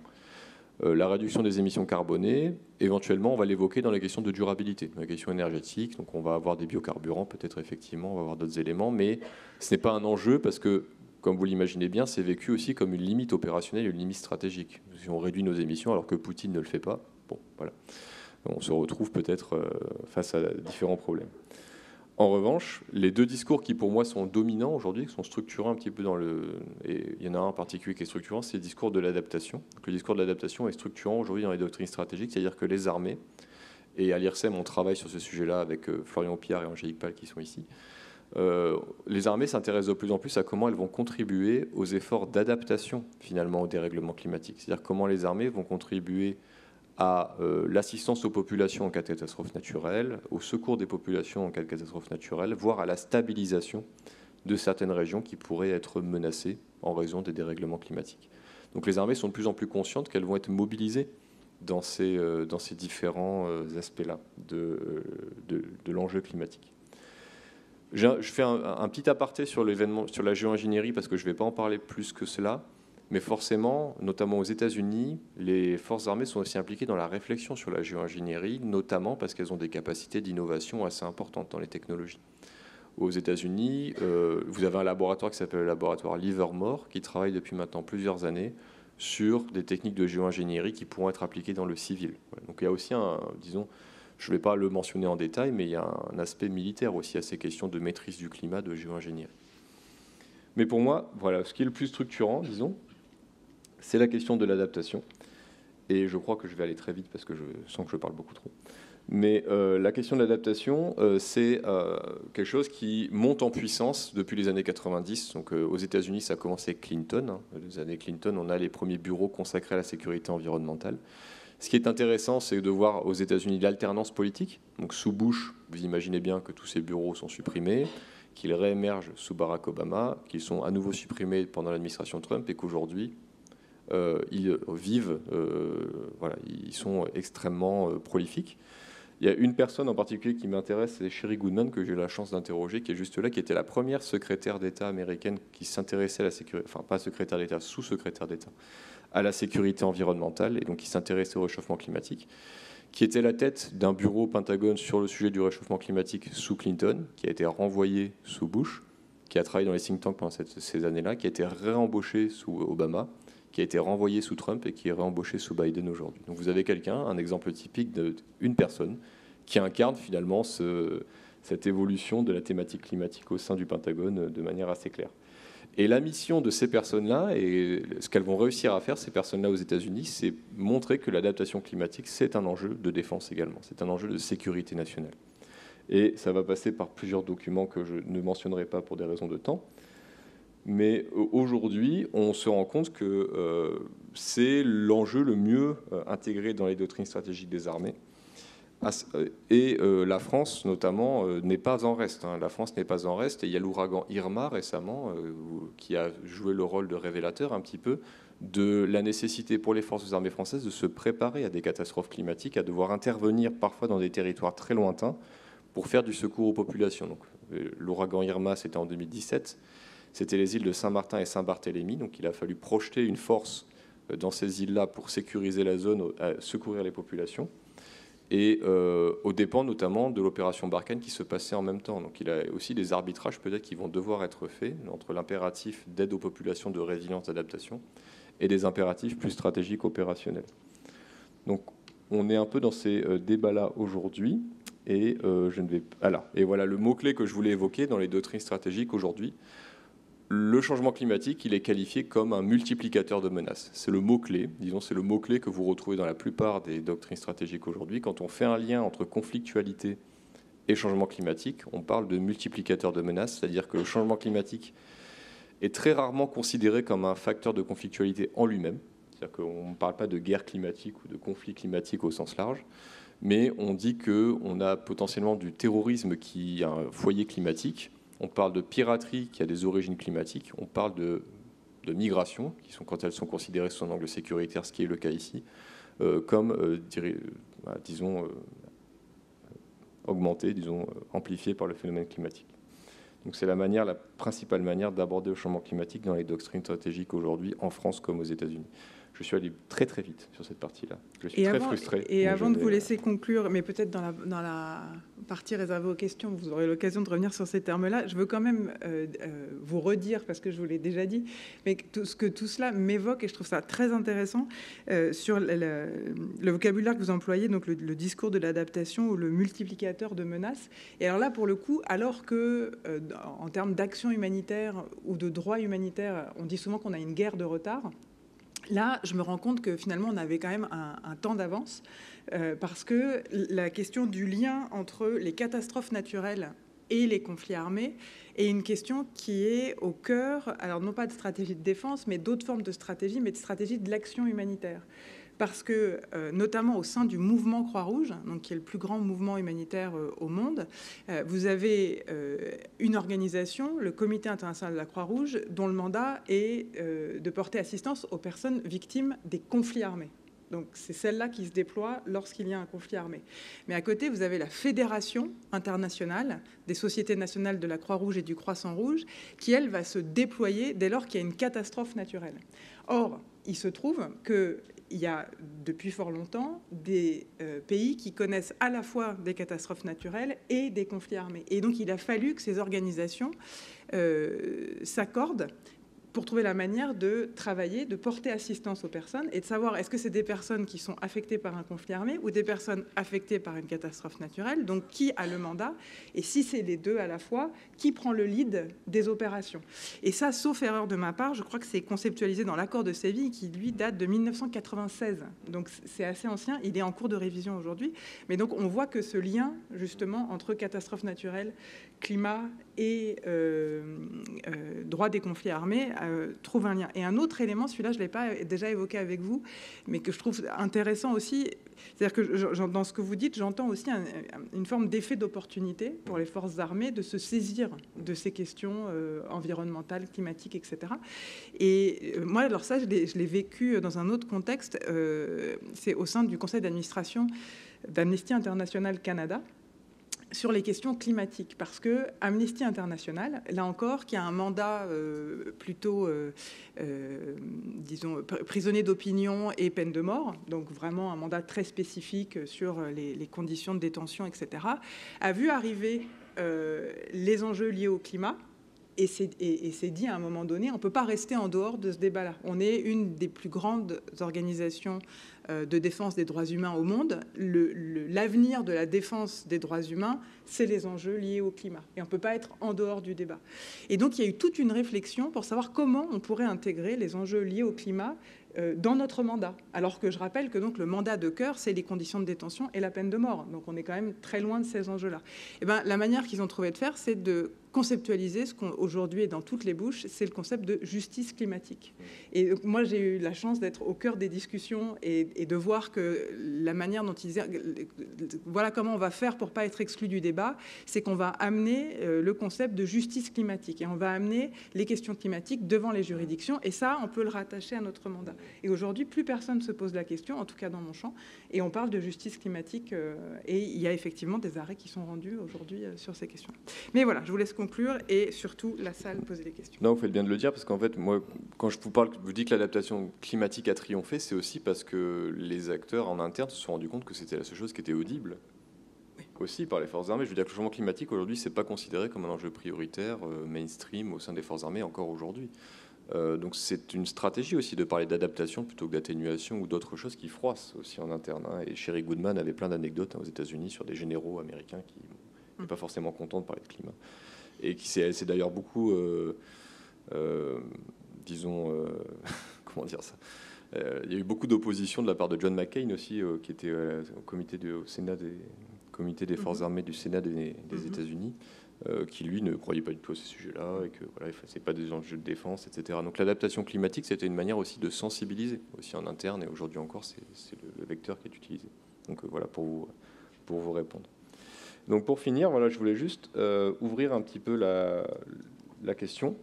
La réduction des émissions carbonées, éventuellement, on va l'évoquer dans la question de durabilité, dans la question énergétique. Donc on va avoir des biocarburants, peut-être effectivement, on va avoir d'autres éléments, mais ce n'est pas un enjeu parce que, comme vous l'imaginez bien, c'est vécu aussi comme une limite opérationnelle et une limite stratégique. Si on réduit nos émissions alors que Poutine ne le fait pas, bon, voilà. On se retrouve peut-être face à différents problèmes. En revanche, les deux discours qui pour moi sont dominants aujourd'hui, qui sont structurants un petit peu et il y en a un en particulier qui est structurant, c'est le discours de l'adaptation. Donc, le discours de l'adaptation est structurant aujourd'hui dans les doctrines stratégiques, c'est-à-dire que les armées, et à l'IRSEM on travaille sur ce sujet-là avec Florian Piard et Angélique Pal qui sont ici, les armées s'intéressent de plus en plus à comment elles vont contribuer aux efforts d'adaptation finalement au dérèglement climatique. C'est-à-dire comment les armées vont contribuer à l'assistance aux populations en cas de catastrophe naturelle, au secours des populations en cas de catastrophe naturelle, voire à la stabilisation de certaines régions qui pourraient être menacées en raison des dérèglements climatiques. Donc les armées sont de plus en plus conscientes qu'elles vont être mobilisées dans ces différents aspects-là de l'enjeu climatique. Je fais un petit aparté sur l'événement, sur la géo-ingénierie, parce que je ne vais pas en parler plus que cela. Mais forcément, notamment aux États-Unis, les forces armées sont aussi impliquées dans la réflexion sur la géo-ingénierie, notamment parce qu'elles ont des capacités d'innovation assez importantes dans les technologies. Aux États-Unis, vous avez un laboratoire qui s'appelle le laboratoire Livermore, qui travaille depuis maintenant plusieurs années sur des techniques de géo-ingénierie qui pourront être appliquées dans le civil. Voilà. Donc il y a aussi disons, je ne vais pas le mentionner en détail, mais il y a un aspect militaire aussi à ces questions de maîtrise du climat, de géo-ingénierie. Mais pour moi, voilà, ce qui est le plus structurant, disons, c'est la question de l'adaptation. Et je crois que je vais aller très vite parce que je sens que je parle beaucoup trop. Mais la question de l'adaptation, c'est quelque chose qui monte en puissance depuis les années 90. Donc, aux États-Unis, ça a commencé avec Clinton. Les années Clinton, on a les premiers bureaux consacrés à la sécurité environnementale. Ce qui est intéressant, c'est de voir aux États-Unis l'alternance politique. Donc, sous Bush, vous imaginez bien que tous ces bureaux sont supprimés, qu'ils réémergent sous Barack Obama, qu'ils sont à nouveau supprimés pendant l'administration Trump et qu'aujourd'hui, ils vivent, voilà, ils sont extrêmement prolifiques. Il y a une personne en particulier qui m'intéresse, c'est Sherry Goodman, que j'ai eu la chance d'interroger, qui est juste là, qui était la première secrétaire d'État américaine qui s'intéressait à la sécurité, enfin pas secrétaire d'État, sous-secrétaire d'État, à la sécurité environnementale, et donc qui s'intéressait au réchauffement climatique, qui était la tête d'un bureau au Pentagone sur le sujet du réchauffement climatique sous Clinton, qui a été renvoyé sous Bush, qui a travaillé dans les think tanks pendant ces années-là, qui a été réembauché sous Obama, qui a été renvoyé sous Trump et qui est réembauché sous Biden aujourd'hui. Donc vous avez un exemple typique d'une personne qui incarne finalement cette évolution de la thématique climatique au sein du Pentagone de manière assez claire. Et la mission de ces personnes-là, et ce qu'elles vont réussir à faire, ces personnes-là aux États-Unis, c'est montrer que l'adaptation climatique, c'est un enjeu de défense également, c'est un enjeu de sécurité nationale. Et ça va passer par plusieurs documents que je ne mentionnerai pas pour des raisons de temps. Mais aujourd'hui, on se rend compte que c'est l'enjeu le mieux intégré dans les doctrines stratégiques des armées. Et la France, notamment, n'est pas en reste. La France n'est pas en reste. Et il y a l'ouragan Irma, récemment, qui a joué le rôle de révélateur un petit peu de la nécessité pour les forces armées françaises de se préparer à des catastrophes climatiques, à devoir intervenir parfois dans des territoires très lointains pour faire du secours aux populations. Donc, l'ouragan Irma, c'était en 2017. C'était les îles de Saint-Martin et Saint-Barthélemy. Donc, il a fallu projeter une force dans ces îles-là pour sécuriser la zone, secourir les populations. Et aux dépens notamment de l'opération Barkhane qui se passait en même temps. Donc il y a aussi des arbitrages peut-être qui vont devoir être faits entre l'impératif d'aide aux populations, de résilience, d'adaptation, et des impératifs plus stratégiques opérationnels. Donc on est un peu dans ces débats-là aujourd'hui. Et et voilà le mot-clé que je voulais évoquer dans les doctrines stratégiques aujourd'hui. Le changement climatique, il est qualifié comme un multiplicateur de menaces. C'est le mot-clé, disons, c'est le mot-clé que vous retrouvez dans la plupart des doctrines stratégiques aujourd'hui. Quand on fait un lien entre conflictualité et changement climatique, on parle de multiplicateur de menaces, c'est-à-dire que le changement climatique est très rarement considéré comme un facteur de conflictualité en lui-même. C'est-à-dire qu'on ne parle pas de guerre climatique ou de conflit climatique au sens large, mais on dit qu'on a potentiellement du terrorisme qui a un foyer climatique. On parle de piraterie qui a des origines climatiques. On parle de migration, qui sont, quand elles sont considérées sous un angle sécuritaire, ce qui est le cas ici, comme, disons, augmentées, disons, amplifiées par le phénomène climatique. Donc c'est la principale manière d'aborder le changement climatique dans les doctrines stratégiques aujourd'hui, en France comme aux États-Unis. Je suis allé très très vite sur cette partie-là. Je suis très frustré. Et avant de vous laisser conclure, mais peut-être dans la partie réservée aux questions, vous aurez l'occasion de revenir sur ces termes-là. Je veux quand même vous redire, parce que je vous l'ai déjà dit, mais tout cela m'évoque, et je trouve ça très intéressant, sur le vocabulaire que vous employez, donc le discours de l'adaptation ou le multiplicateur de menaces. Et alors là, pour le coup, alors que en termes d'action humanitaire ou de droit humanitaire, on dit souvent qu'on a une guerre de retard. Là, je me rends compte que finalement, on avait quand même un temps d'avance parce que la question du lien entre les catastrophes naturelles et les conflits armés est une question qui est au cœur, alors non pas de stratégie de défense, mais d'autres formes de stratégie, mais de stratégie de l'action humanitaire. Parce que, notamment au sein du mouvement Croix-Rouge, donc qui est le plus grand mouvement humanitaire au monde, vous avez une organisation, le Comité international de la Croix-Rouge, dont le mandat est de porter assistance aux personnes victimes des conflits armés. Donc c'est celle-là qui se déploie lorsqu'il y a un conflit armé. Mais à côté, vous avez la Fédération internationale des sociétés nationales de la Croix-Rouge et du Croissant-Rouge, qui, elle, va se déployer dès lors qu'il y a une catastrophe naturelle. Or, il se trouve qu'il y a depuis fort longtemps des pays qui connaissent à la fois des catastrophes naturelles et des conflits armés. Et donc il a fallu que ces organisations s'accordent pour trouver la manière de travailler, de porter assistance aux personnes et de savoir est-ce que c'est des personnes qui sont affectées par un conflit armé ou des personnes affectées par une catastrophe naturelle, donc qui a le mandat, et si c'est les deux à la fois, qui prend le lead des opérations. Et ça, sauf erreur de ma part, je crois que c'est conceptualisé dans l'accord de Séville qui, lui, date de 1996. Donc c'est assez ancien, il est en cours de révision aujourd'hui. Mais donc on voit que ce lien, justement, entre catastrophes naturelles, climat et droit des conflits armés trouve un lien. Et un autre élément, celui-là, je ne l'ai pas déjà évoqué avec vous, mais que je trouve intéressant aussi, c'est-à-dire que dans ce que vous dites, j'entends aussi une forme d'effet d'opportunité pour les forces armées de se saisir de ces questions environnementales, climatiques, etc. Et moi, alors ça, je l'ai vécu dans un autre contexte, c'est au sein du conseil d'administration d'Amnesty International Canada, sur les questions climatiques, parce que Amnesty International, là encore, qui a un mandat plutôt, disons, prisonnier d'opinion et peine de mort, donc vraiment un mandat très spécifique sur les conditions de détention, etc., a vu arriver les enjeux liés au climat Et c'est dit à un moment donné, on ne peut pas rester en dehors de ce débat-là. On est une des plus grandes organisations de défense des droits humains au monde. L'avenir de la défense des droits humains, c'est les enjeux liés au climat. Et on ne peut pas être en dehors du débat. Et donc, il y a eu toute une réflexion pour savoir comment on pourrait intégrer les enjeux liés au climat dans notre mandat. Alors que je rappelle que donc, le mandat de cœur, c'est les conditions de détention et la peine de mort. Donc, on est quand même très loin de ces enjeux-là. Et ben, la manière qu'ils ont trouvé de faire, c'est de conceptualiser ce qu'aujourd'hui est dans toutes les bouches, c'est le concept de justice climatique. Et donc, moi, j'ai eu la chance d'être au cœur des discussions et de voir que la manière dont ils disaient, voilà comment on va faire pour ne pas être exclu du débat, c'est qu'on va amener le concept de justice climatique et on va amener les questions climatiques devant les juridictions et ça, on peut le rattacher à notre mandat. Et aujourd'hui, plus personne ne se pose la question, en tout cas dans mon champ, et on parle de justice climatique et il y a effectivement des arrêts qui sont rendus aujourd'hui sur ces questions. Mais voilà, je vous laisse conclure et surtout la salle poser des questions. Non, vous faites bien de le dire parce qu'en fait, moi, quand je vous parle, je vous dis que l'adaptation climatique a triomphé, c'est aussi parce que les acteurs en interne se sont rendus compte que c'était la seule chose qui était audible aussi par les forces armées. Je veux dire que le changement climatique aujourd'hui, c'est pas considéré comme un enjeu prioritaire mainstream au sein des forces armées encore aujourd'hui. Donc c'est une stratégie aussi de parler d'adaptation plutôt que d'atténuation ou d'autres choses qui froissent aussi en interne. Et Sherry Goodman avait plein d'anecdotes aux États-Unis sur des généraux américains qui n'étaient pas forcément contents de parler de climat. Et qui s'est d'ailleurs beaucoup, disons, comment dire ça, il y a eu beaucoup d'opposition de la part de John McCain aussi, qui était au comité au Sénat des forces armées du Sénat des États-Unis, qui lui ne croyait pas du tout à ces sujets-là et que voilà, c'est pas des enjeux de défense, etc. Donc l'adaptation climatique, c'était une manière aussi de sensibiliser aussi en interne et aujourd'hui encore, c'est le vecteur qui est utilisé. Donc voilà pour vous répondre. Donc pour finir, voilà, je voulais juste ouvrir un petit peu la question.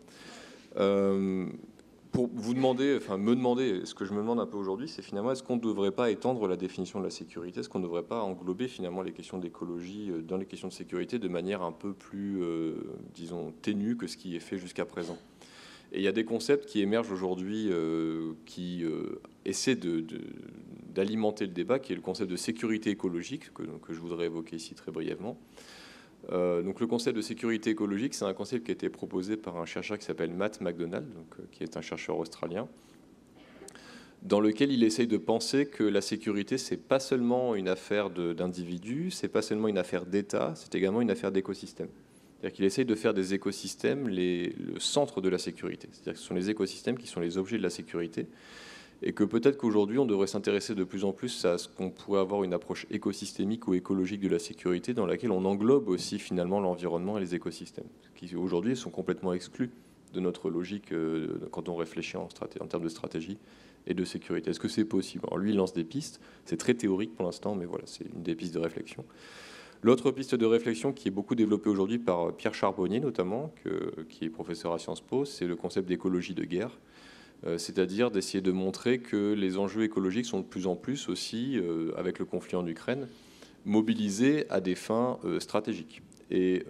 Pour vous demander, enfin me demander, ce que je me demande un peu aujourd'hui, c'est finalement est-ce qu'on ne devrait pas étendre la définition de la sécurité, est-ce qu'on ne devrait pas englober finalement les questions d'écologie dans les questions de sécurité de manière un peu plus, disons, ténue que ce qui est fait jusqu'à présent. Et il y a des concepts qui émergent aujourd'hui qui essaient d'alimenter le débat, qui est le concept de sécurité écologique, que je voudrais évoquer ici très brièvement. Donc le concept de sécurité écologique, c'est un concept qui a été proposé par un chercheur qui s'appelle Matt McDonald, qui est un chercheur australien, dans lequel il essaye de penser que la sécurité, c'est pas seulement une affaire d'individus, c'est pas seulement une affaire d'État, c'est également une affaire d'écosystème. C'est-à-dire qu'il essaye de faire des écosystèmes le centre de la sécurité. C'est-à-dire que ce sont les écosystèmes qui sont les objets de la sécurité. Et que peut-être qu'aujourd'hui, on devrait s'intéresser de plus en plus à ce qu'on pourrait avoir une approche écosystémique ou écologique de la sécurité dans laquelle on englobe aussi finalement l'environnement et les écosystèmes, qui aujourd'hui sont complètement exclus de notre logique quand on réfléchit en termes de stratégie et de sécurité. Est-ce que c'est possible? Alors lui, il lance des pistes. C'est très théorique pour l'instant, mais voilà, c'est une des pistes de réflexion. L'autre piste de réflexion qui est beaucoup développée aujourd'hui par Pierre Charbonnier notamment, qui est professeur à Sciences Po, c'est le concept d'écologie de guerre. C'est-à-dire d'essayer de montrer que les enjeux écologiques sont de plus en plus aussi, avec le conflit en Ukraine, mobilisés à des fins stratégiques. Et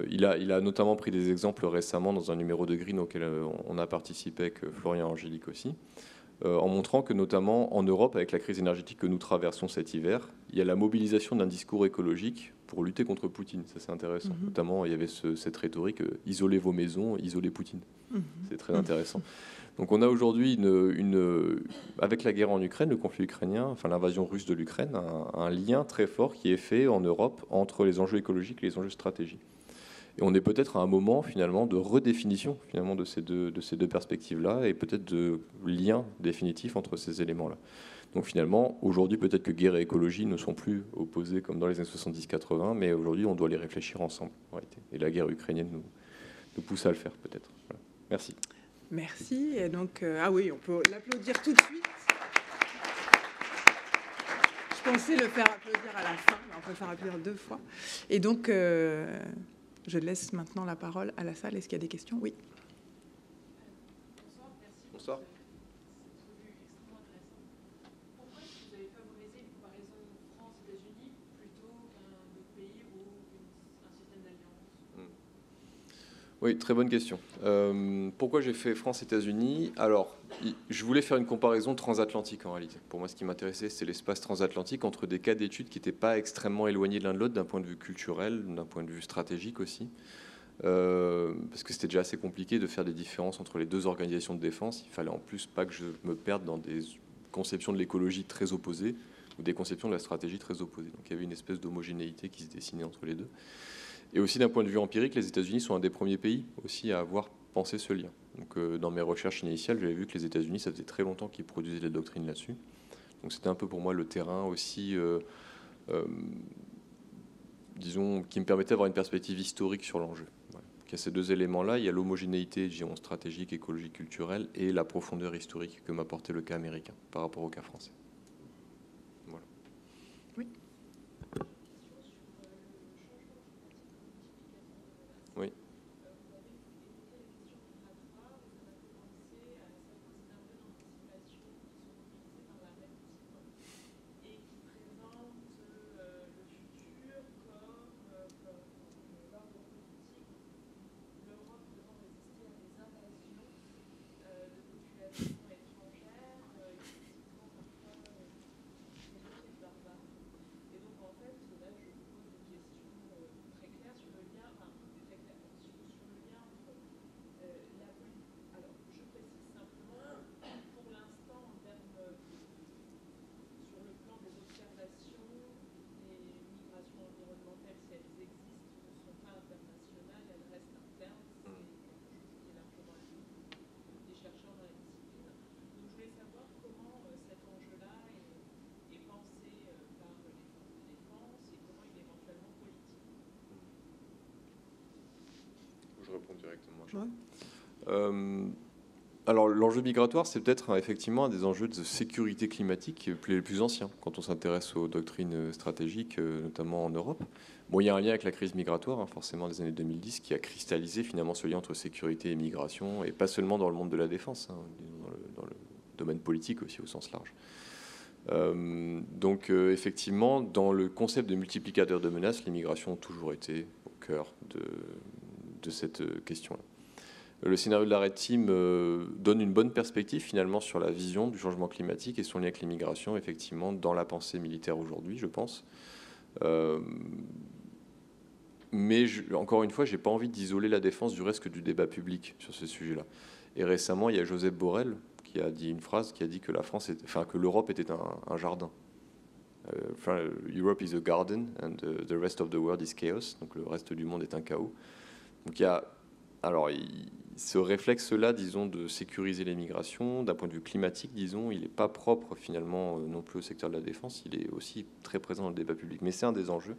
il a notamment pris des exemples récemment dans un numéro de Green auquel on a participé avec Florian Angélique aussi, en montrant que notamment en Europe, avec la crise énergétique que nous traversons cet hiver, il y a la mobilisation d'un discours écologique pour lutter contre Poutine. Ça, c'est intéressant. Notamment, il y avait cette rhétorique « isolez vos maisons, isolez Poutine ». C'est très intéressant. Donc on a aujourd'hui, avec la guerre en Ukraine, le conflit ukrainien, enfin l'invasion russe de l'Ukraine, un lien très fort qui est fait en Europe entre les enjeux écologiques et les enjeux stratégiques. Et on est peut-être à un moment finalement de redéfinition finalement de ces deux perspectives-là et peut-être de lien définitif entre ces éléments-là. Donc finalement, aujourd'hui, peut-être que guerre et écologie ne sont plus opposés comme dans les années 70-80, mais aujourd'hui, on doit les réfléchir ensemble en réalité. Et la guerre ukrainienne nous pousse à le faire peut-être. Voilà. Merci. Merci. Et donc, ah oui, on peut l'applaudir tout de suite. Je pensais le faire applaudir à la fin, mais on peut le faire applaudir 2 fois. Et donc, je laisse maintenant la parole à la salle. Est-ce qu'il y a des questions? Oui. Bonsoir, merci. Bonsoir. Cette revue extrêmement intéressante. Pourquoi est-ce que vous avez favorisé une comparaison France-États-Unis plutôt qu'un autre pays ou un système d'alliance? Oui, très bonne question. Pourquoi j'ai fait France-États-Unis? Alors, je voulais faire une comparaison transatlantique en réalité. Pour moi, ce qui m'intéressait, c'est l'espace transatlantique entre des cas d'études qui n'étaient pas extrêmement éloignés l'un de l'autre d'un point de vue culturel, d'un point de vue stratégique aussi. parce que c'était déjà assez compliqué de faire des différences entre les deux organisations de défense. Il fallait en plus pas que je me perde dans des conceptions de l'écologie très opposées ou des conceptions de la stratégie très opposées. Donc il y avait une espèce d'homogénéité qui se dessinait entre les deux. Et aussi d'un point de vue empirique, les États-Unis sont un des premiers pays aussi à avoir pensé ce lien. Donc dans mes recherches initiales, j'avais vu que les États-Unis, ça faisait très longtemps qu'ils produisaient des doctrines là-dessus. Donc c'était un peu pour moi le terrain aussi, disons, qui me permettait d'avoir une perspective historique sur l'enjeu. Voilà. Il y a ces deux éléments-là, il y a l'homogénéité, disons, stratégique, écologique, culturelle, et la profondeur historique que m'apportait le cas américain par rapport au cas français. Voilà. Oui. Oui. Je réponds directement. Ouais. Alors l'enjeu migratoire, c'est peut-être effectivement un des enjeux de sécurité climatique les plus anciens quand on s'intéresse aux doctrines stratégiques, notamment en Europe. Bon, il y a un lien avec la crise migratoire, hein, forcément des années 2010, qui a cristallisé finalement ce lien entre sécurité et migration, et pas seulement dans le monde de la défense, hein, dans le domaine politique aussi au sens large. Donc effectivement, dans le concept de multiplicateur de menaces, les migrations ont toujours été au cœur de cette question-là. Le scénario de la Red Team donne une bonne perspective finalement sur la vision du changement climatique et son lien avec l'immigration, effectivement, dans la pensée militaire aujourd'hui, je pense. Mais encore une fois, je n'ai pas envie d'isoler la défense du reste du débat public sur ce sujet-là. Et récemment, il y a Joseph Borrell qui a dit une phrase qui a dit que que l'Europe était un jardin. Europe is a garden and the rest of the world is chaos. Donc le reste du monde est un chaos. Donc il y a ce réflexe-là, disons, de sécuriser les migrations, d'un point de vue climatique, disons, il n'est pas propre finalement non plus au secteur de la défense, il est aussi très présent dans le débat public. Mais c'est un des enjeux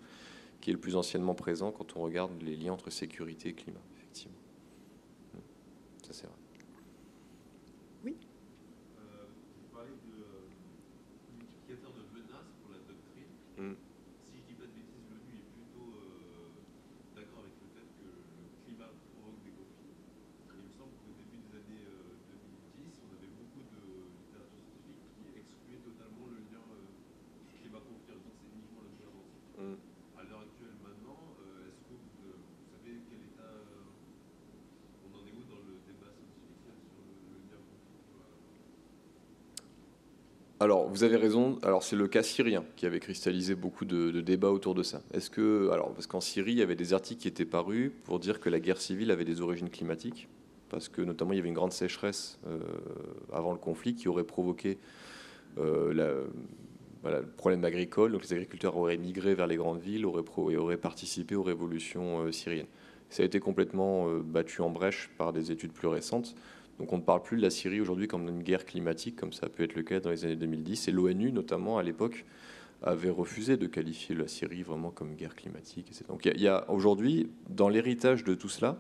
qui est le plus anciennement présent quand on regarde les liens entre sécurité et climat, effectivement. Ça, c'est vrai. Oui. Vous parlez de multiplicateur de menaces pour la doctrine. Si je ne dis pas de bêtises, l'ONU est plutôt d'accord avec le fait que le climat provoque des conflits. Il me semble qu'au début des années 2010, on avait beaucoup de littérature scientifique qui excluait totalement le lien climat-conflit, en disant que c'est uniquement le climat. À l'heure actuelle, maintenant, est-ce que vous savez quel état on en est où dans le débat scientifique sur le lien conflit? Alors, vous avez raison. Alors, c'est le cas syrien qui avait cristallisé beaucoup de débats autour de ça. Parce qu'en Syrie, il y avait des articles qui étaient parus pour dire que la guerre civile avait des origines climatiques, parce que notamment il y avait une grande sécheresse avant le conflit qui aurait provoqué le problème agricole. Donc, les agriculteurs auraient migré vers les grandes villes, et auraient participé aux révolutions syriennes. Ça a été complètement battu en brèche par des études plus récentes. Donc on ne parle plus de la Syrie aujourd'hui comme d'une guerre climatique, comme ça a pu être le cas dans les années 2010. Et l'ONU, notamment, à l'époque, avait refusé de qualifier la Syrie vraiment comme guerre climatique, etc. Donc il y a aujourd'hui, dans l'héritage de tout cela,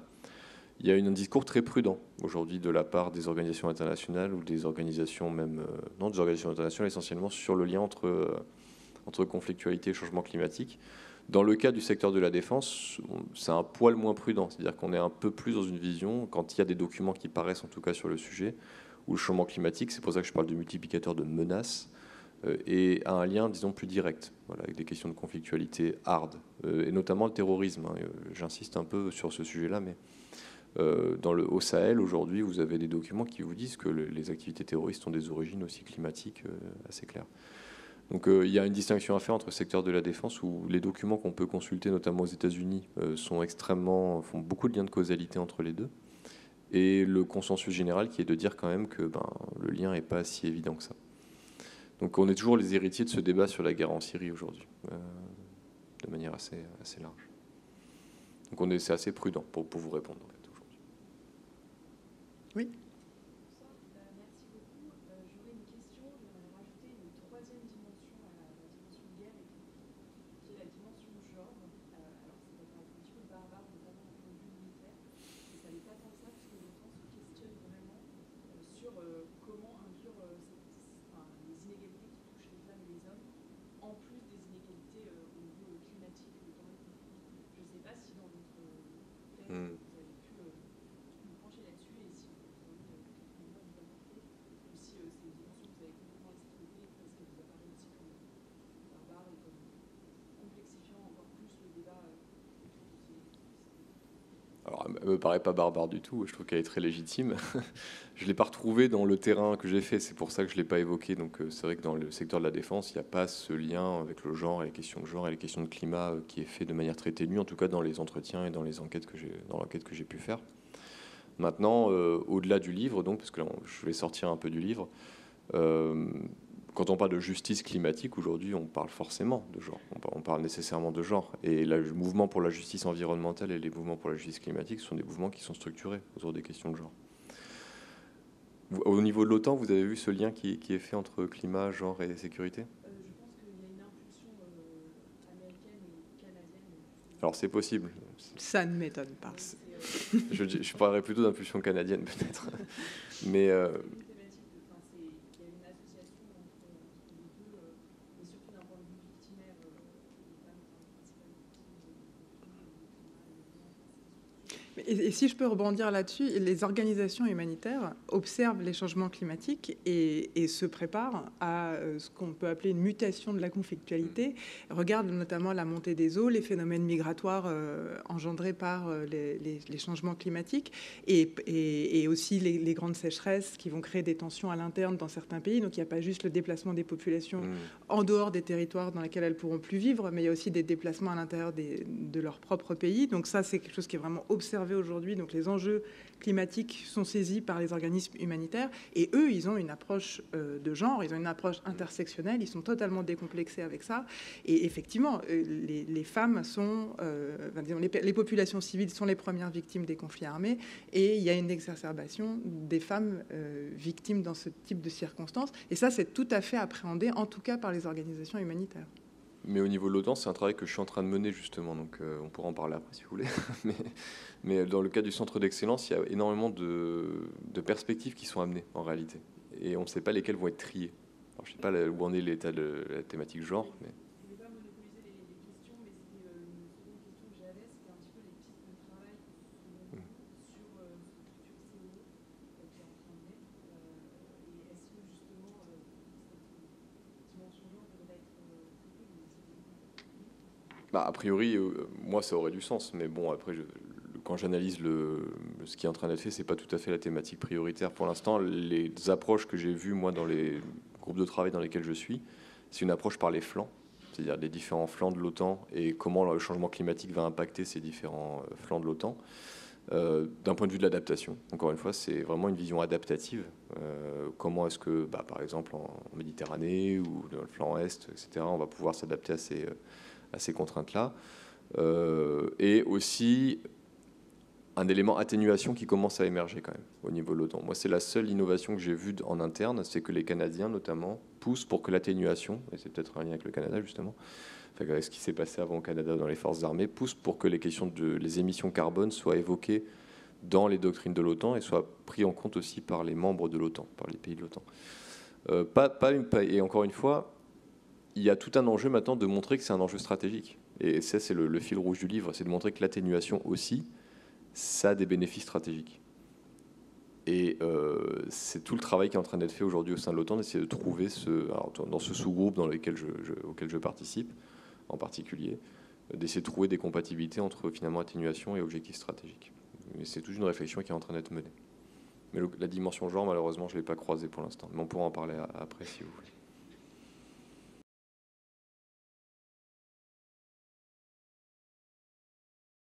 il y a un discours très prudent aujourd'hui de la part des organisations internationales ou des organisations même... non, des organisations internationales essentiellement sur le lien entre conflictualité et changement climatique. Dans le cas du secteur de la défense, c'est un poil moins prudent. C'est-à-dire qu'on est un peu plus dans une vision, quand il y a des documents qui paraissent en tout cas sur le sujet, où le changement climatique, c'est pour ça que je parle de multiplicateur de menaces, et a un lien, disons, plus direct, voilà, avec des questions de conflictualité hard, et notamment le terrorisme. Hein. J'insiste un peu sur ce sujet-là, mais au Sahel, aujourd'hui, vous avez des documents qui vous disent que les activités terroristes ont des origines aussi climatiques assez claires. Donc il y a une distinction à faire entre le secteur de la défense, où les documents qu'on peut consulter, notamment aux États-Unis, font beaucoup de liens de causalité entre les deux, et le consensus général qui est de dire quand même que le lien n'est pas si évident que ça. Donc on est toujours les héritiers de ce débat sur la guerre en Syrie aujourd'hui, de manière assez large. Donc c'est assez prudent pour vous répondre en fait, aujourd'hui. Oui. Alors, elle me paraît pas barbare du tout, je trouve qu'elle est très légitime. Je ne l'ai pas retrouvée dans le terrain que j'ai fait, c'est pour ça que je ne l'ai pas évoqué. Donc c'est vrai que dans le secteur de la défense, il n'y a pas ce lien avec le genre et les questions de genre et les questions de climat qui est fait de manière très ténue, en tout cas dans les entretiens et dans les enquêtes dans l'enquête que j'ai pu faire. Maintenant, au-delà du livre, donc, parce que là, je vais sortir un peu du livre, quand on parle de justice climatique, aujourd'hui, on parle forcément de genre. On parle nécessairement de genre. Et le mouvement pour la justice environnementale et les mouvements pour la justice climatique sont des mouvements qui sont structurés autour des questions de genre. Au niveau de l'OTAN, vous avez vu ce lien qui est fait entre climat, genre et sécurité ? Je pense qu'il y a une impulsion américaine et canadienne. Alors c'est possible. Ça ne m'étonne pas. Je parlerais plutôt d'impulsion canadienne peut-être. Mais Et si je peux rebondir là-dessus, les organisations humanitaires observent les changements climatiques et se préparent à ce qu'on peut appeler une mutation de la conflictualité, regardent notamment la montée des eaux, les phénomènes migratoires engendrés par les changements climatiques et aussi les grandes sécheresses qui vont créer des tensions à l'interne dans certains pays. Donc il n'y a pas juste le déplacement des populations en dehors des territoires dans lesquels elles ne pourront plus vivre, mais il y a aussi des déplacements à l'intérieur de leur propre pays. Donc ça, c'est quelque chose qui est vraiment observé aujourd'hui. Donc les enjeux climatiques sont saisis par les organismes humanitaires et eux, ils ont une approche de genre, ils ont une approche intersectionnelle, ils sont totalement décomplexés avec ça. Et effectivement, les femmes sont, disons, les populations civiles sont les premières victimes des conflits armés et il y a une exacerbation des femmes victimes dans ce type de circonstances. Et ça, c'est tout à fait appréhendé, en tout cas par les organisations humanitaires. Mais au niveau de l'OTAN, c'est un travail que je suis en train de mener justement, donc on pourra en parler après si vous voulez. mais dans le cas du centre d'excellence, il y a énormément de perspectives qui sont amenées en réalité. Et on ne sait pas lesquelles vont être triées. Alors, je ne sais pas où en est l'état de la thématique genre. Mais... Je ne vais pas monopoliser les questions, mais c'était une seconde question que j'avais, c'était un petit peu les pistes de travail sur ce futur CO qui est en train de naître. Et est-ce que justement cette dimension genre devrait être a priori, moi, ça aurait du sens. Mais bon, après, quand j'analyse ce qui est en train d'être fait, c'est pas tout à fait la thématique prioritaire. Pour l'instant, les approches que j'ai vues, moi, dans les groupes de travail dans lesquels je suis, c'est une approche par les flancs, c'est-à-dire les différents flancs de l'OTAN et comment le changement climatique va impacter ces différents flancs de l'OTAN. D'un point de vue de l'adaptation, encore une fois, c'est vraiment une vision adaptative. Comment est-ce que, par exemple, en Méditerranée ou dans le flanc Est, etc., on va pouvoir s'adapter à ces contraintes-là. Et aussi un élément atténuation qui commence à émerger quand même au niveau de l'OTAN. Moi, c'est la seule innovation que j'ai vue en interne, c'est que les Canadiens, notamment, poussent pour que l'atténuation, et c'est peut-être un lien avec le Canada, justement, enfin, ce qui s'est passé avant au Canada dans les forces armées, pousse pour que les questions les émissions carbone soient évoquées dans les doctrines de l'OTAN et soient prises en compte aussi par les membres de l'OTAN, par les pays de l'OTAN. Et encore une fois, il y a tout un enjeu maintenant de montrer que c'est un enjeu stratégique. Et ça, c'est le fil rouge du livre, c'est de montrer que l'atténuation aussi, ça a des bénéfices stratégiques. Et c'est tout le travail qui est en train d'être fait aujourd'hui au sein de l'OTAN, d'essayer de trouver dans ce sous-groupe auquel je participe, en particulier, d'essayer de trouver des compatibilités entre finalement atténuation et objectifs stratégiques. Mais c'est toute une réflexion qui est en train d'être menée. Mais la dimension genre, malheureusement, je ne l'ai pas croisée pour l'instant. Mais on pourra en parler après si vous voulez.